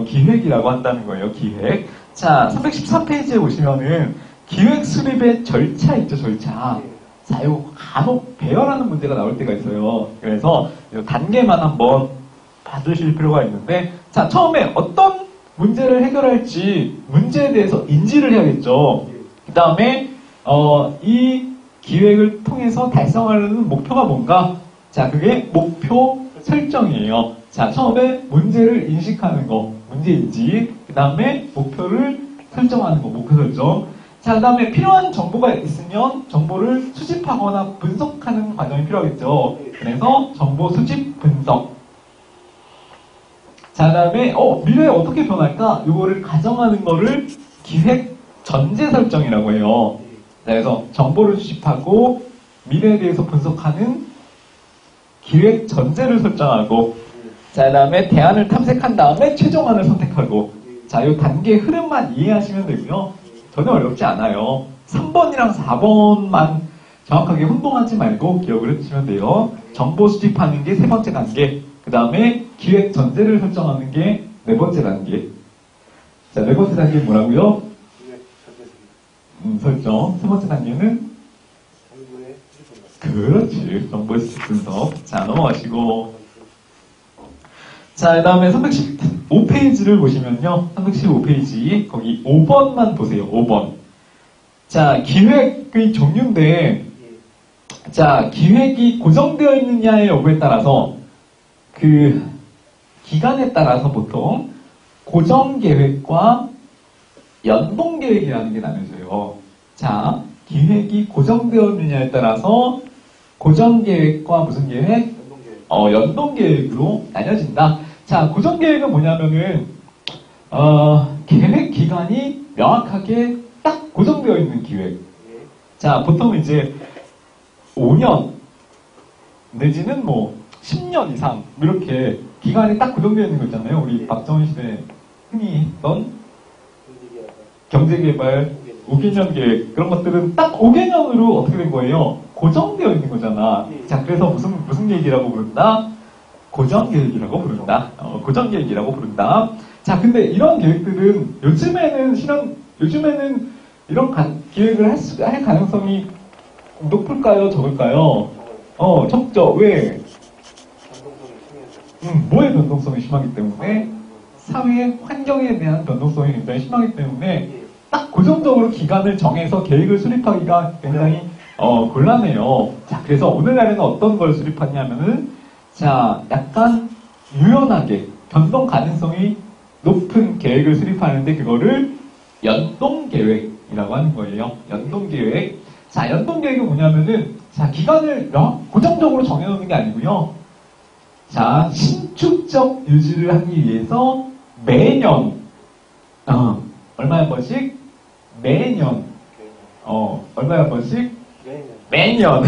기획이라고 한다는 거예요. 기획. 자, 313페이지에 보시면은 기획 수립의 절차 있죠, 절차. 자, 이거 간혹 배열하는 문제가 나올 때가 있어요. 그래서 이 단계만 한번 봐주실 필요가 있는데, 자, 처음에 어떤 문제를 해결할지 문제에 대해서 인지를 해야겠죠. 그 다음에 이 기획을 통해서 달성하려는 목표가 뭔가? 자, 그게 목표 설정이에요. 자, 처음에 문제를 인식하는 거, 문제 인지. 그 다음에 목표를 설정하는 거, 목표 설정. 자, 그 다음에 필요한 정보가 있으면 정보를 수집하거나 분석하는 과정이 필요하겠죠. 그래서 정보 수집, 분석. 자, 그 다음에 미래에 어떻게 변할까? 이거를 가정하는 거를 기획 전제 설정이라고 해요. 자, 그래서 정보를 수집하고 미래에 대해서 분석하는 기획 전제를 설정하고, 자, 그 다음에 대안을 탐색한 다음에 최종안을 선택하고. 자, 이 단계 흐름만 이해하시면 되고요. 전혀 어렵지 않아요. 3번이랑 4번만 정확하게 혼동하지 말고 기억을 해주시면 돼요. 정보 수집하는 게 세 번째 단계. 그 다음에 기획 전제를 설정하는 게 네 번째 단계. 자, 네 번째 단계는 뭐라고요? 설정. 세 번째 단계는? 그렇지. 정보의 수집 분석. 자, 넘어가시고. 자, 그 다음에 315페이지를 보시면요. 315페이지. 거기 5번만 보세요. 5번. 자, 기획의 종류인데, 자, 기획이 고정되어 있느냐의 여부에 따라서 그 기간에 따라서 보통 고정계획과 연동계획이라는 게 나눠져요. 자, 기획이 고정되어 있느냐에 따라서 고정계획과 무슨 계획? 연동계획으로 나뉘어진다. 자, 고정계획은 뭐냐면은 계획 기간이 명확하게 딱 고정되어 있는 기획. 자, 보통 이제 5년 내지는 10년 이상 이렇게 기간이 딱 고정되어 있는 거 있잖아요. 우리 박정희 시대 흔히 했던 경제개발 5개년 계획, 그런 것들은 딱 5개년으로 어떻게 된 거예요? 고정되어 있는 거잖아. 자, 그래서 무슨 계획이라고 부른다? 고정계획이라고 부른다. 고정계획이라고 부른다. 자, 근데 이런 계획들은 요즘에는 이런 기획을 할 가능성이 높을까요? 적을까요? 적죠. 왜? 뭐의 변동성이 심하기 때문에? 사회 환경에 대한 변동성이 굉장히 심하기 때문에 딱 고정적으로 기간을 정해서 계획을 수립하기가 굉장히 곤란해요. 자, 그래서 오늘날에는 어떤 걸 수립하냐면은, 자, 약간 유연하게 변동 가능성이 높은 계획을 수립하는데 그거를 연동계획이라고 하는 거예요. 연동계획. 자, 연동계획은 뭐냐면은, 자, 기간을 고정적으로 정해놓는 게 아니고요. 자, 신축적 유지를 하기 위해서 매년, 얼마에 한 번씩? 매년. 얼마에 한 번씩? 매년.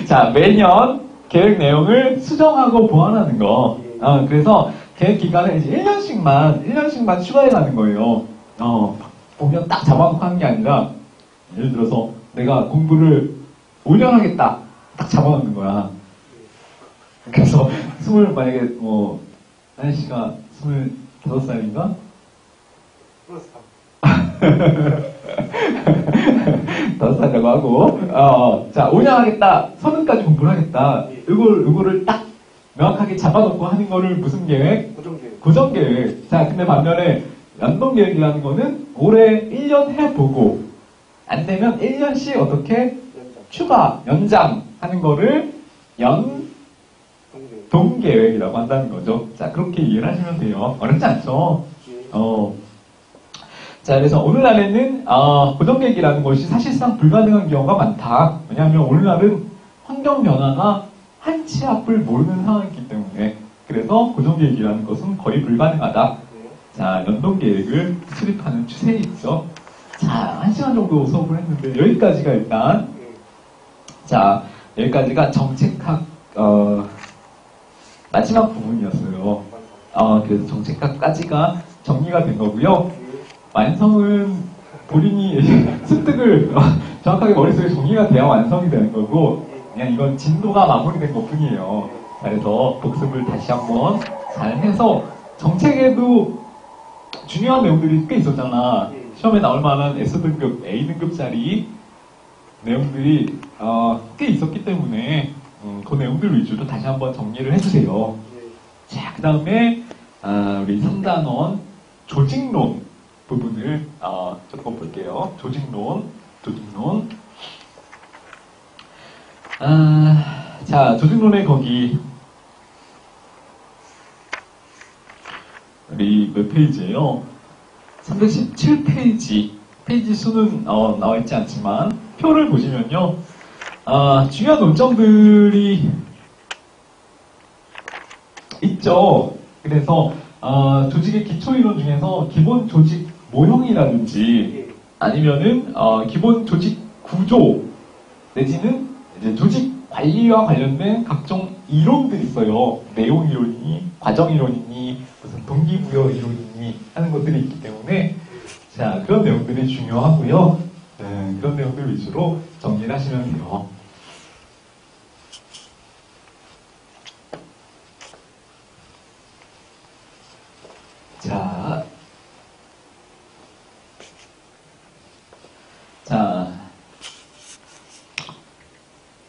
자, 매년 계획 내용을 수정하고 보완하는 거. 그래서 계획 기간을 이제 1년씩만 추가해 가는 거예요. 보면 딱 잡아놓고 하는 게 아니라, 예를 들어서 내가 공부를 5년 하겠다. 딱 잡아놓는 거야. 그래서 만약에 나연 씨가 25살인가? 플러스 5살이라고 하고, 자, 5년 하겠다. 30까지 공부를 하겠다. 이거를 딱 명확하게 잡아놓고 하는 거를 무슨 계획? 고정계획. 자, 근데 반면에 연동계획이라는 거는 올해 1년 해보고, 안 되면 1년씩 어떻게? 추가, 연장 하는 거를 동계획이라고 한다는 거죠. 자, 그렇게 이해를 하시면 돼요. 어렵지 않죠? 자, 그래서 오늘날에는 고정계획이라는 것이 사실상 불가능한 경우가 많다. 왜냐하면 오늘날은 환경 변화가 한 치 앞을 모르는 상황이기 때문에 그래서 고정계획이라는 것은 거의 불가능하다. 자, 연동계획을 수립하는 추세에 있죠. 자, 1시간 정도 수업을 했는데 여기까지가 일단 자, 여기까지가 정책학 마지막 부분이었어요. 그래서 정책학까지가 정리가 된 거고요. 완성은 본인이 습득을 정확하게 머릿속에 정리가 돼야 완성이 되는 거고 그냥 이건 진도가 마무리된 것 뿐이에요. 그래서 복습을 다시 한번 잘 해서 정책에도 중요한 내용들이 꽤 있었잖아. 시험에 나올 만한 S등급, A등급짜리 내용들이 꽤 있었기 때문에 그 내용들 위주로 다시 한번 정리를 해주세요. 자, 그 다음에 우리 3단원 조직론 부분을 조금 볼게요. 조직론. 자, 조직론의 거기 우리 몇 페이지예요? 317페이지. 페이지 수는 나와 있지 않지만 표를 보시면요. 중요한 논점들이 있죠. 그래서 조직의 기초이론 중에서 기본 조직 모형이라든지 아니면은 기본 조직 구조 내지는 이제 조직 관리와 관련된 각종 이론들이 있어요. 내용 이론이니 과정 이론이니 무슨 동기부여 이론이니 하는 것들이 있기 때문에 자, 그런 내용들이 중요하고요. 네, 그런 내용들 위주로 정리를 하시면 돼요. 자,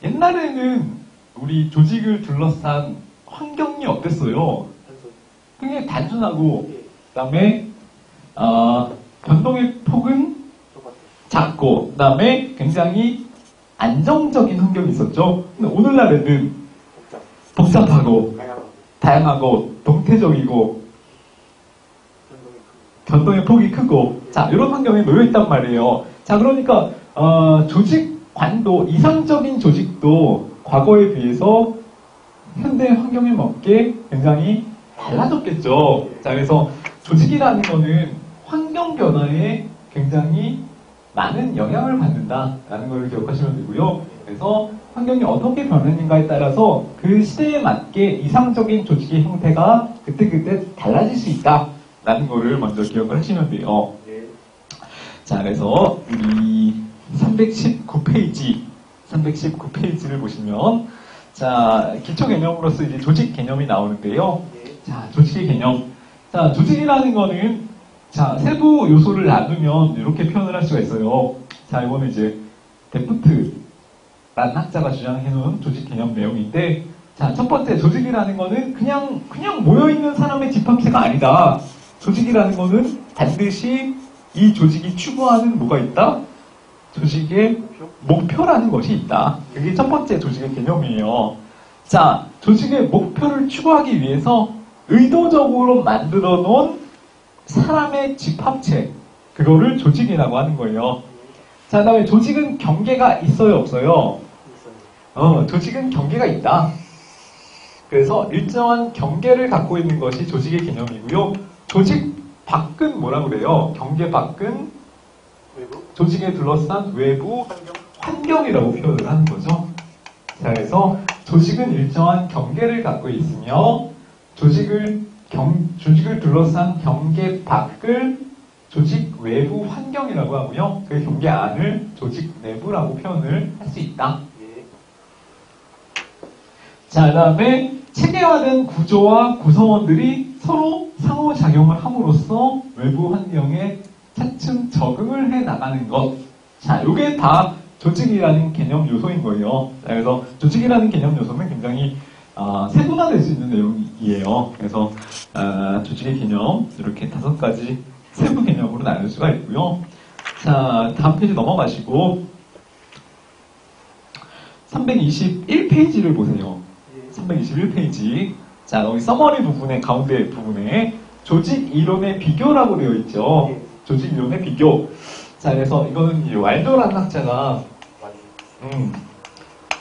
옛날에는 우리 조직을 둘러싼 환경이 어땠어요? 굉장히 단순하고, 그 다음에, 변동의 폭은 작고, 그 다음에 굉장히 안정적인 환경이 있었죠. 근데 오늘날에는 복잡하고, 다양하고, 동태적이고, 변동의 폭이 크고, 자, 이런 환경에 놓여있단 말이에요. 자, 그러니까, 조직관도, 이상적인 조직도 과거에 비해서 현대 환경에 맞게 굉장히 달라졌겠죠. 자, 그래서 조직이라는 거는 환경 변화에 굉장히 많은 영향을 받는다라는 걸 기억하시면 되고요. 그래서 환경이 어떻게 변하는가에 따라서 그 시대에 맞게 이상적인 조직의 형태가 그때그때 달라질 수 있다라는 거를 먼저 기억을 하시면 돼요. 자, 그래서 우리 319페이지를 보시면 자, 기초 개념으로서 이제 조직 개념이 나오는데요. 자, 조직의 개념. 자, 조직이라는 거는 자, 세부 요소를 나누면 이렇게 표현을 할 수가 있어요. 자, 이거는 이제 데프트라는 학자가 주장해놓은 조직 개념 내용인데, 자, 첫 번째 조직이라는 거는 그냥 모여있는 사람의 집합체가 아니다. 조직이라는 거는 반드시 이 조직이 추구하는 뭐가 있다? 조직의 목표라는 것이 있다. 그게 첫 번째 조직의 개념이에요. 자, 조직의 목표를 추구하기 위해서 의도적으로 만들어 놓은 사람의 집합체, 그거를 조직이라고 하는 거예요. 자, 그 다음에 조직은 경계가 있어요, 없어요? 조직은 경계가 있다. 그래서 일정한 경계를 갖고 있는 것이 조직의 개념이고요. 조직 밖은 뭐라고 그래요? 경계 밖은 조직에 둘러싼 외부 환경이라고 표현을 하는 거죠. 자, 그래서 조직은 일정한 경계를 갖고 있으며 조직을 둘러싼 경계 밖을 조직 외부 환경이라고 하고요. 그 경계 안을 조직 내부라고 표현을 할 수 있다. 자, 그 다음에 체계화된 구조와 구성원들이 서로 상호작용을 함으로써 외부 환경에 차츰 적응을 해 나가는 것. 자, 이게 다 조직이라는 개념 요소인 거예요. 자, 그래서 조직이라는 개념 요소는 굉장히 세분화될 수 있는 내용이에요. 그래서 조직의 개념 이렇게 5가지 세부 개념으로 나눌 수가 있고요. 자, 다음 페이지 넘어가시고 321페이지를 보세요. 321페이지. 자, 여기 서머리 부분의 가운데 부분에 조직 이론의 비교라고 되어 있죠. 조직 이론의 비교. 자, 그래서 이거는 이 왈도라는 학자가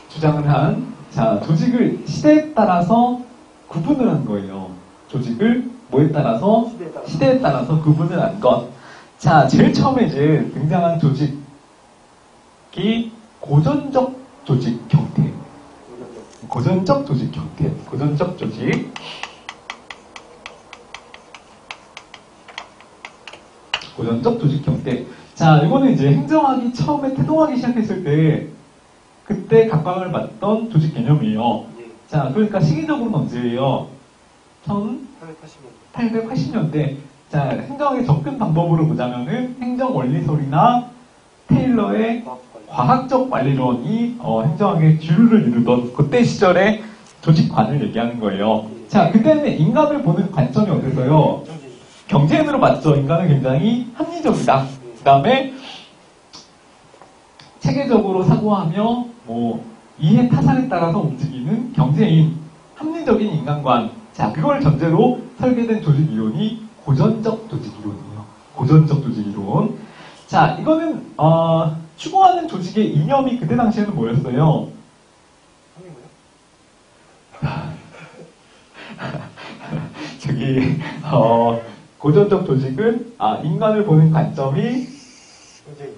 주장을 한, 자, 조직을 시대에 따라서 구분을 한 거예요. 조직을 뭐에 따라서? 시대에 따라서 구분을 한 것. 자, 제일 처음에 이제 등장한 조직이 고전적 조직 형태. 고전적 조직 형태. 고전적 조직. 고전적 조직 형태. 자, 이거는 이제 행정학이 처음에 태동하기 시작했을 때, 그때 각광을 받던 조직 개념이에요. 자, 그러니까 시기적으로는 언제예요? 1880년대. 자, 행정학의 접근 방법으로 보자면은 행정원리설이나 테일러의 과학적 관리론이 행정학의 주류를 이루던 그때 시절의 조직관을 얘기하는 거예요. 자, 그때는 인간을 보는 관점이 어땠어요? 경제인으로 봤죠. 인간은 굉장히 합리적이다. 그 다음에 체계적으로 사고하며 이해 타산에 따라서 움직이는 경제인, 합리적인 인간관. 자, 그걸 전제로 설계된 조직 이론이 고전적 조직 이론이에요. 고전적 조직 이론. 자, 이거는 추구하는 조직의 이념이 그때 당시에는 뭐였어요? 저기 고전적 조직은 인간을 보는 관점이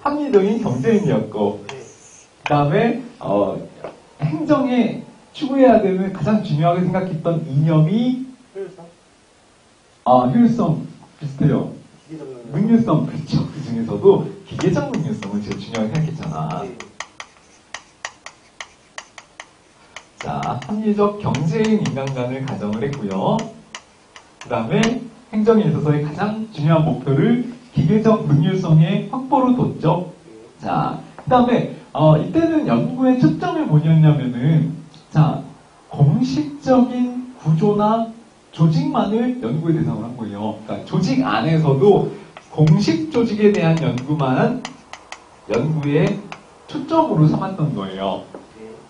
합리적인 경제인이었고, 그 다음에 행정에 추구해야 되는 가장 중요하게 생각했던 이념이 효율성 비슷해요. 능률성, 그렇죠. 그 중에서도 기계적 능률성을 제일 중요하게 생각했잖아. 자, 합리적 경제인 인간관을 가정을 했고요. 그 다음에 행정에 있어서의 가장 중요한 목표를 기계적 능률성의 확보로 뒀죠. 자, 그 다음에 이때는 연구의 초점이 뭐였냐면은, 자, 공식적인 구조나 조직만을 연구의 대상으로 한 거예요. 그러니까 조직 안에서도 공식 조직에 대한 연구만 연구의 초점으로 삼았던 거예요.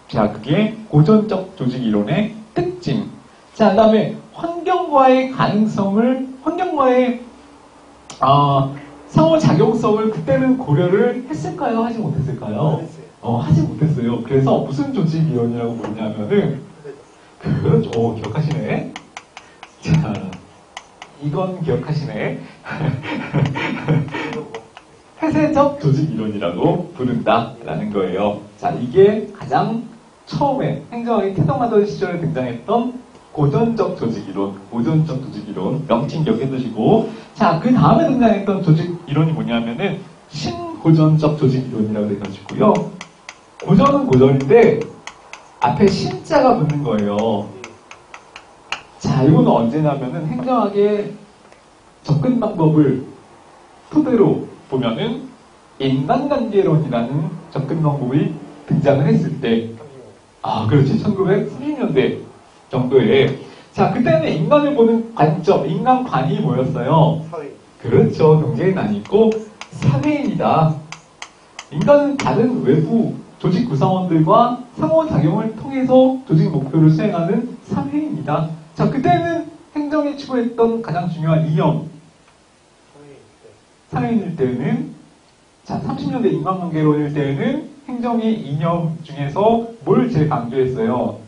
자, 그게 고전적 조직 이론의 특징. 자, 그 다음에 환경과의 상호작용성을 그때는 고려를 했을까요? 하지 못했을까요? 하지 못했어요. 그래서 무슨 조직 이론이라고 부르냐면은, 기억하시네? 자, 이건 기억하시네? 폐쇄적 조직 이론이라고 부른다라는 거예요. 자, 이게 가장 처음에 행정학이 태동하던 시절에 등장했던 고전적 조직 이론, 고전적 조직 이론, 명칭 기억해 두시고, 자, 그 다음에 등장했던 조직 이론이 뭐냐면은 신고전적 조직 이론이라고 해가지고요. 고전은 고전인데 앞에 신자가 붙는 거예요. 자, 이거는 언제냐면은 행정학의 접근 방법을 토대로 보면은 인간관계론이라는 접근 방법이 등장을 했을 때, 그렇지, 1930년대 정도에. 자, 그때는 인간을 보는 관점, 인간관이 뭐였어요? 사회. 그렇죠. 경제인 아니고 사회인이다. 인간은 다른 외부 조직 구성원들과 상호작용을 통해서 조직 목표를 수행하는 사회인이다. 자, 그때는 행정이 추구했던 가장 중요한 이념. 사회인일 때는, 자, 30년대 인간관계론일 때는 행정의 이념 중에서 뭘 제일 강조했어요?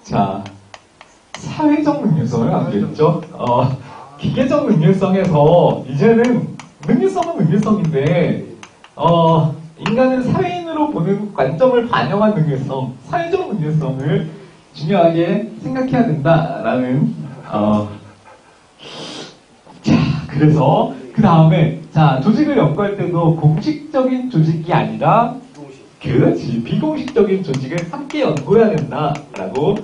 자, 사회적 능률성을 강조했죠. 기계적 능률성에서 이제는 능률성은 능률성인데, 인간은 사회인으로 보는 관점을 반영한 능률성, 사회적 능률성을 중요하게 생각해야 된다라는, 자, 그래서 그 다음에, 자, 조직을 연구할 때도 공식적인 조직이 아니라, 그렇지, 비공식적인 조직을 함께 연구해야 된다라고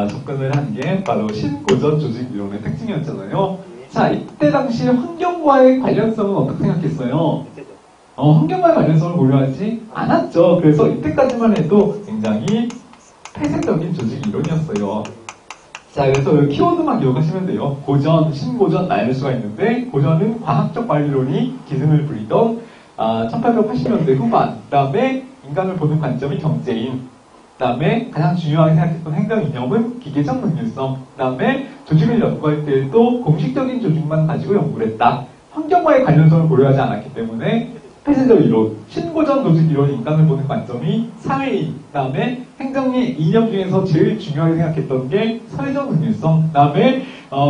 접근을 한 게 바로 신고전 조직 이론의 특징이었잖아요. 자, 이때 당시 환경과의 관련성은 어떻게 생각했어요? 환경과의 관련성을 고려하지 않았죠. 그래서 이때까지만 해도 굉장히 폐쇄적인 조직 이론이었어요. 자, 그래서 여기 키워드만 기억하시면 돼요. 고전, 신고전 나눌 수가 있는데, 고전은 과학적 관리론이 기승을 부리던 1880년대 후반, 그 다음에 인간을 보는 관점이 경제인, 그 다음에 가장 중요하게 생각했던 행정 이념은 기계적 능률성. 그 다음에 조직을 연구할 때도 공식적인 조직만 가지고 연구를 했다. 환경과의 관련성을 고려하지 않았기 때문에 폐쇄적 이론, 신고전 조직 이론, 인간을 보는 관점이 사회인. 그 다음에 행정의 이념 중에서 제일 중요하게 생각했던 게 사회적 능률성. 그 다음에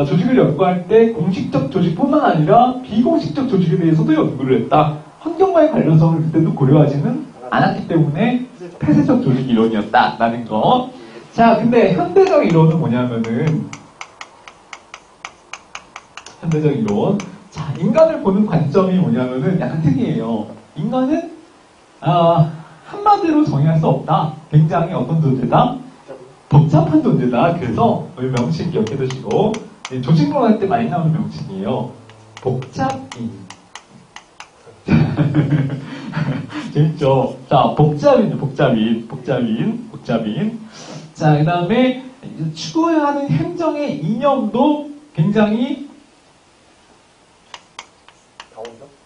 조직을 연구할 때 공식적 조직뿐만 아니라 비공식적 조직에 대해서도 연구를 했다. 환경과의 관련성을 그때도 고려하지는 않았기 때문에 폐쇄적 조직 이론이었다라는 거. 자, 근데 현대적 이론은 뭐냐면은 현대적 이론. 자, 인간을 보는 관점이 뭐냐면은 약간 특이해요. 인간은 한마디로 정의할 수 없다. 굉장히 어떤 존재다? 복잡한 존재다. 그래서 우리 명칭 기억해 두시고 조직론 할 때 많이 나오는 명칭이에요. 복잡인. 재밌죠? 자, 복잡인. 자, 그 다음에 추구하는 행정의 이념도 굉장히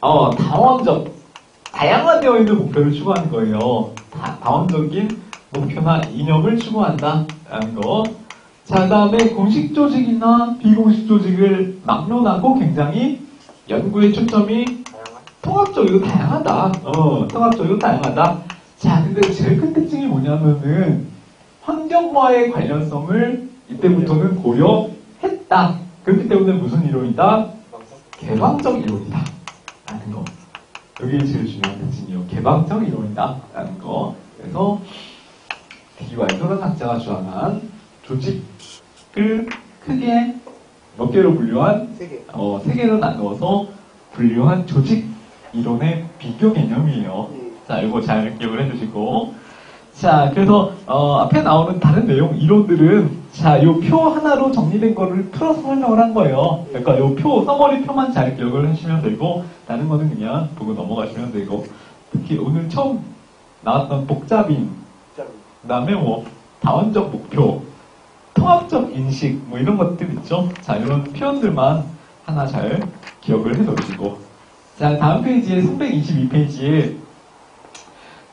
다원적, 다양화되어 있는 목표를 추구하는 거예요. 다원적인 목표나 이념을 추구한다라는 거. 자, 그 다음에 공식 조직이나 비공식 조직을 막론하고 굉장히 연구의 초점이 통합적이고 다양하다. 통합적이고 다양하다. 자, 근데 제일 큰 특징이 뭐냐면은 환경과의 관련성을 이때부터는 고려했다. 그렇기 때문에 무슨 이론이다? 개방적 이론이다. 라는 거. 여기 제일 중요한 특징이에요. 개방적 이론이다. 라는 거. 그래서 D.왈도라는 학자가 주장한 조직을 크게 몇 개로 분류한? 세 개로 나누어서 분류한 조직 이론의 비교 개념이에요. 자, 이거 잘 기억을 해주시고. 자, 그래서, 앞에 나오는 다른 내용, 이론들은, 자, 요 표 하나로 정리된 거를 풀어서 설명을 한 거예요. 그러니까 요 표, 써머리 표만 잘 기억을 하시면 되고, 다른 거는 그냥 보고 넘어가시면 되고, 특히 오늘 처음 나왔던 복잡인, 그 다음에 뭐, 다원적 목표, 통합적 인식, 뭐 이런 것들 있죠? 자, 이런 표현들만 하나 잘 기억을 해 놓으시고. 자, 다음 페이지에, 322페이지에,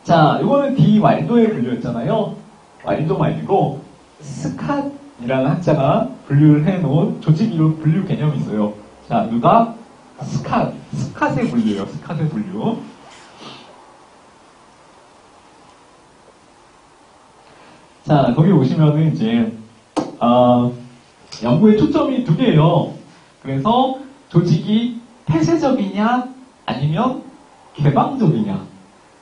자, 이거는 D.왈도의 분류였잖아요. 왈도 말고, 스캇이라는 학자가 분류를 해놓은 조직이론 분류 개념이 있어요. 자, 누가? 스캇의 분류예요. 스캇의 분류. 자, 거기 오시면은 이제, 연구의 초점이 두 개예요. 그래서 조직이 폐쇄적이냐, 아니면 개방적이냐.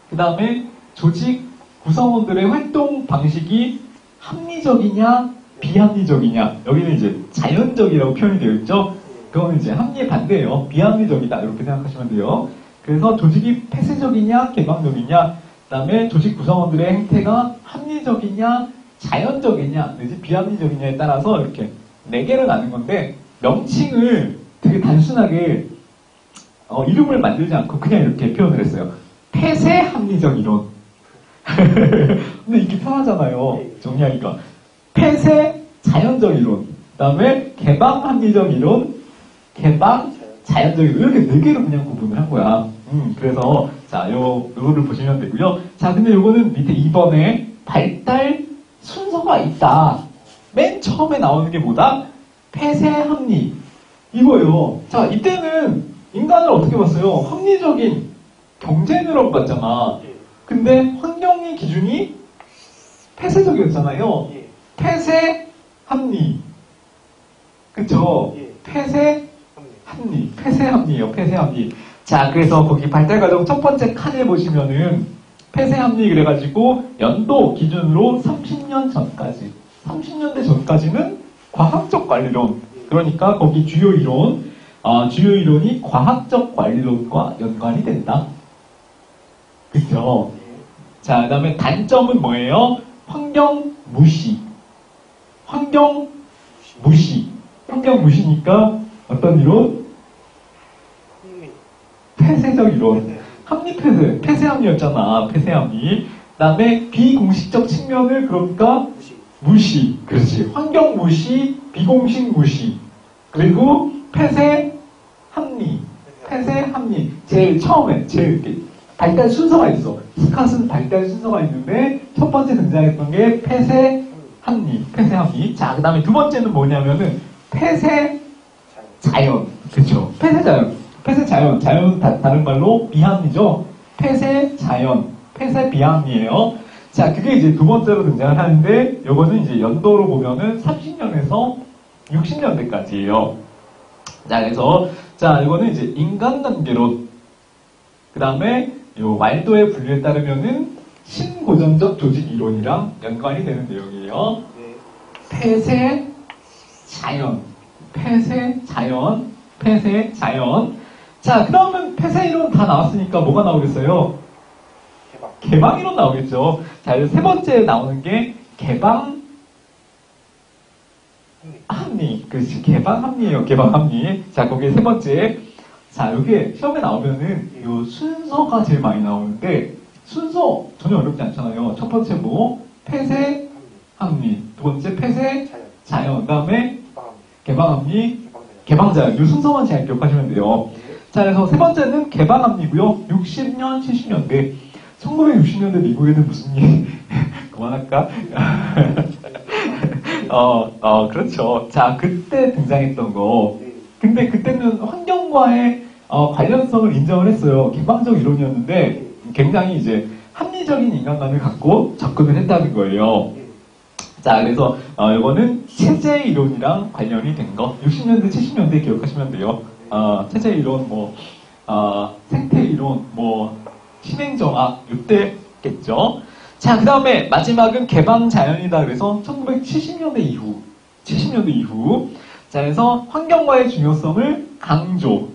그 다음에 조직 구성원들의 활동 방식이 합리적이냐, 비합리적이냐. 여기는 이제 자연적이라고 표현이 되어 있죠. 그거는 이제 합리의 반대예요. 비합리적이다. 이렇게 생각하시면 돼요. 그래서 조직이 폐쇄적이냐, 개방적이냐. 그 다음에 조직 구성원들의 행태가 합리적이냐, 자연적이냐, 내지 비합리적이냐에 따라서 이렇게 4개를 나눈 건데, 명칭을 되게 단순하게 이름을 만들지 않고 그냥 이렇게 표현을 했어요. 폐쇄 합리적 이론. 근데 이게 편하잖아요. 정리하니까. 폐쇄 자연적 이론. 그 다음에 개방 합리적 이론. 개방 자연적 이론. 이렇게 4개로 그냥 구분을 한 거야. 그래서, 자, 요거를 보시면 되고요. 자, 근데 요거는 밑에 2번에 발달 순서가 있다. 맨 처음에 나오는 게 뭐다? 폐쇄 합리. 이거예요. 자, 이때는 인간을 어떻게 봤어요? 합리적인 경쟁으로 봤잖아. 근데 환경의 기준이 폐쇄적이었잖아요. 폐쇄 합리. 그쵸? 폐쇄 합리. 폐쇄 합리예요. 폐쇄 합리. 자, 그래서 거기 발달 과정 첫 번째 칸에 보시면은 폐쇄 합리 그래가지고 연도 기준으로 30년 전까지. 30년대 전까지는 과학적 관리론. 그러니까 거기 주요 이론이 과학적 관리론과 연관이 된다. 그쵸? 자, 그 다음에 단점은 뭐예요? 환경 무시. 환경 무시니까 어떤 이론? 폐쇄적 이론. 폐쇄 합리였잖아. 폐쇄 합리. 그 다음에 비공식적 측면을 그러니까 무시. 그렇지. 환경 무시, 비공식 무시. 그리고 폐쇄 합리. 제일 처음에, 제일 발달 순서가 있어. 스캇은 발달 순서가 있는데 첫 번째 등장했던 게 폐쇄 합리, 폐쇄 합리. 자, 그 다음에 두 번째는 뭐냐면은 폐쇄 자연. 그쵸. 폐쇄 자연. 폐쇄 자연. 자연은 다른 말로 비합리죠. 폐쇄 자연. 폐쇄 비합리예요. 자, 그게 이제 두 번째로 등장을 하는데, 요거는 이제 연도로 보면은 30년에서 60년대까지예요. 자, 그래서, 자, 이거는 이제 인간관계론. 그 다음에, 요 말도의 분류에 따르면은, 신고전적 조직 이론이랑 연관이 되는 내용이에요. 폐쇄 자연. 폐쇄 자연. 폐쇄 자연. 자, 그러면 폐쇄 이론 다 나왔으니까 뭐가 나오겠어요? 개방 이론 나오겠죠. 자, 세 번째 나오는 게 개방 합리. 그렇지. 개방 합리예요. 개방 합리. 자, 거기에 세 번째. 자, 여기에 시험에 나오면은 요 순서가 제일 많이 나오는데 순서 전혀 어렵지 않잖아요. 첫 번째 뭐? 폐쇄 합리. 두 번째 폐쇄 자연. 그 다음에 개방 합리. 개방 자연. 이 순서만 잘 기억하시면 돼요. 자, 그래서 세 번째는 개방 합리고요. 60년, 70년대. 1960년대 미국에는 무슨 일, 그만할까? 그렇죠. 자, 그때 등장했던 거. 근데 그때는 환경과의 관련성을 인정을 했어요. 개방적 이론이었는데 굉장히 이제 합리적인 인간관을 갖고 접근을 했다는 거예요. 자, 그래서 이거는 체제 이론이랑 관련이 된 거. 60년대, 70년대 기억하시면 돼요. 체제 이론, 생태 이론, 신행정학, 이때겠죠. 자, 그 다음에 마지막은 개방자연이다. 그래서 1970년대 이후. 자, 그래서 환경과의 중요성을 강조.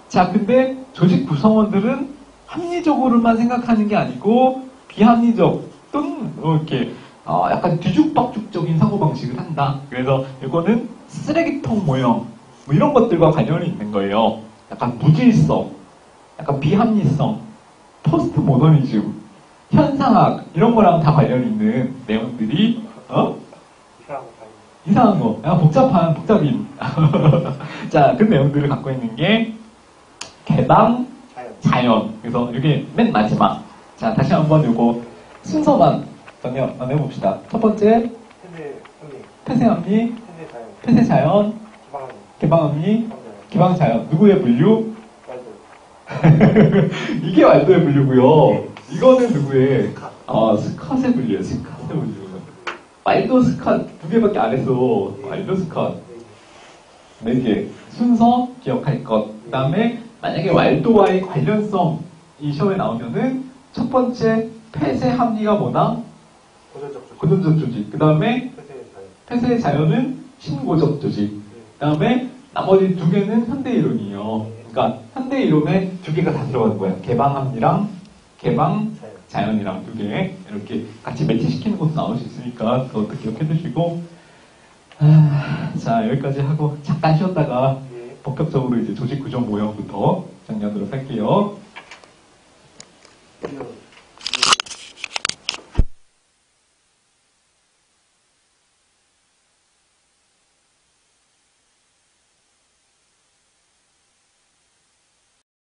자, 근데 조직 구성원들은 합리적으로만 생각하는 게 아니고 비합리적 또는 이렇게 약간 뒤죽박죽적인 사고방식을 한다. 그래서 이거는 쓰레기통 모형 이런 것들과 관련이 있는 거예요. 약간 무질성, 약간 비합리성, 포스트 모더니즘, 현상학 이런 거랑 다 관련이 있는 내용들이 이상한 거, 약간 복잡인 자, 그 내용들을 갖고 있는 게 개방 자연. 그래서 이게 맨 마지막. 자, 다시 한번 이거 순서만 정해봅시다. 첫 번째 폐쇄 합리, 폐쇄 자연, 개방 합리, 개방 자연. 누구의 분류? 이게 왈도의 분류고요. 이거는 누구의? 스캇의 분류예요. 스캇의 분류. 왈도 스캇 두 개밖에 안 했어. 왈도 스캇 4개. 순서 기억할 것. 그 다음에 만약에 왈도와의 관련성 이 시험에 나오면은 첫 번째 폐쇄 합리가 뭐다? 고전적 조직. 그 다음에 폐쇄 자연은 신고적 조직. 그 다음에 나머지 2개는 현대 이론이에요. 그러니까 현대 이론에 2개가 다 들어가는 거야. 개방 합리랑 개방 자연이랑 2개 이렇게 같이 매치시키는 것도 나올 수 있으니까 그것도 기억해 두시고 자, 여기까지 하고 잠깐 쉬었다가 본격적으로 이제 조직 구조 모형부터 정리하도록 할게요.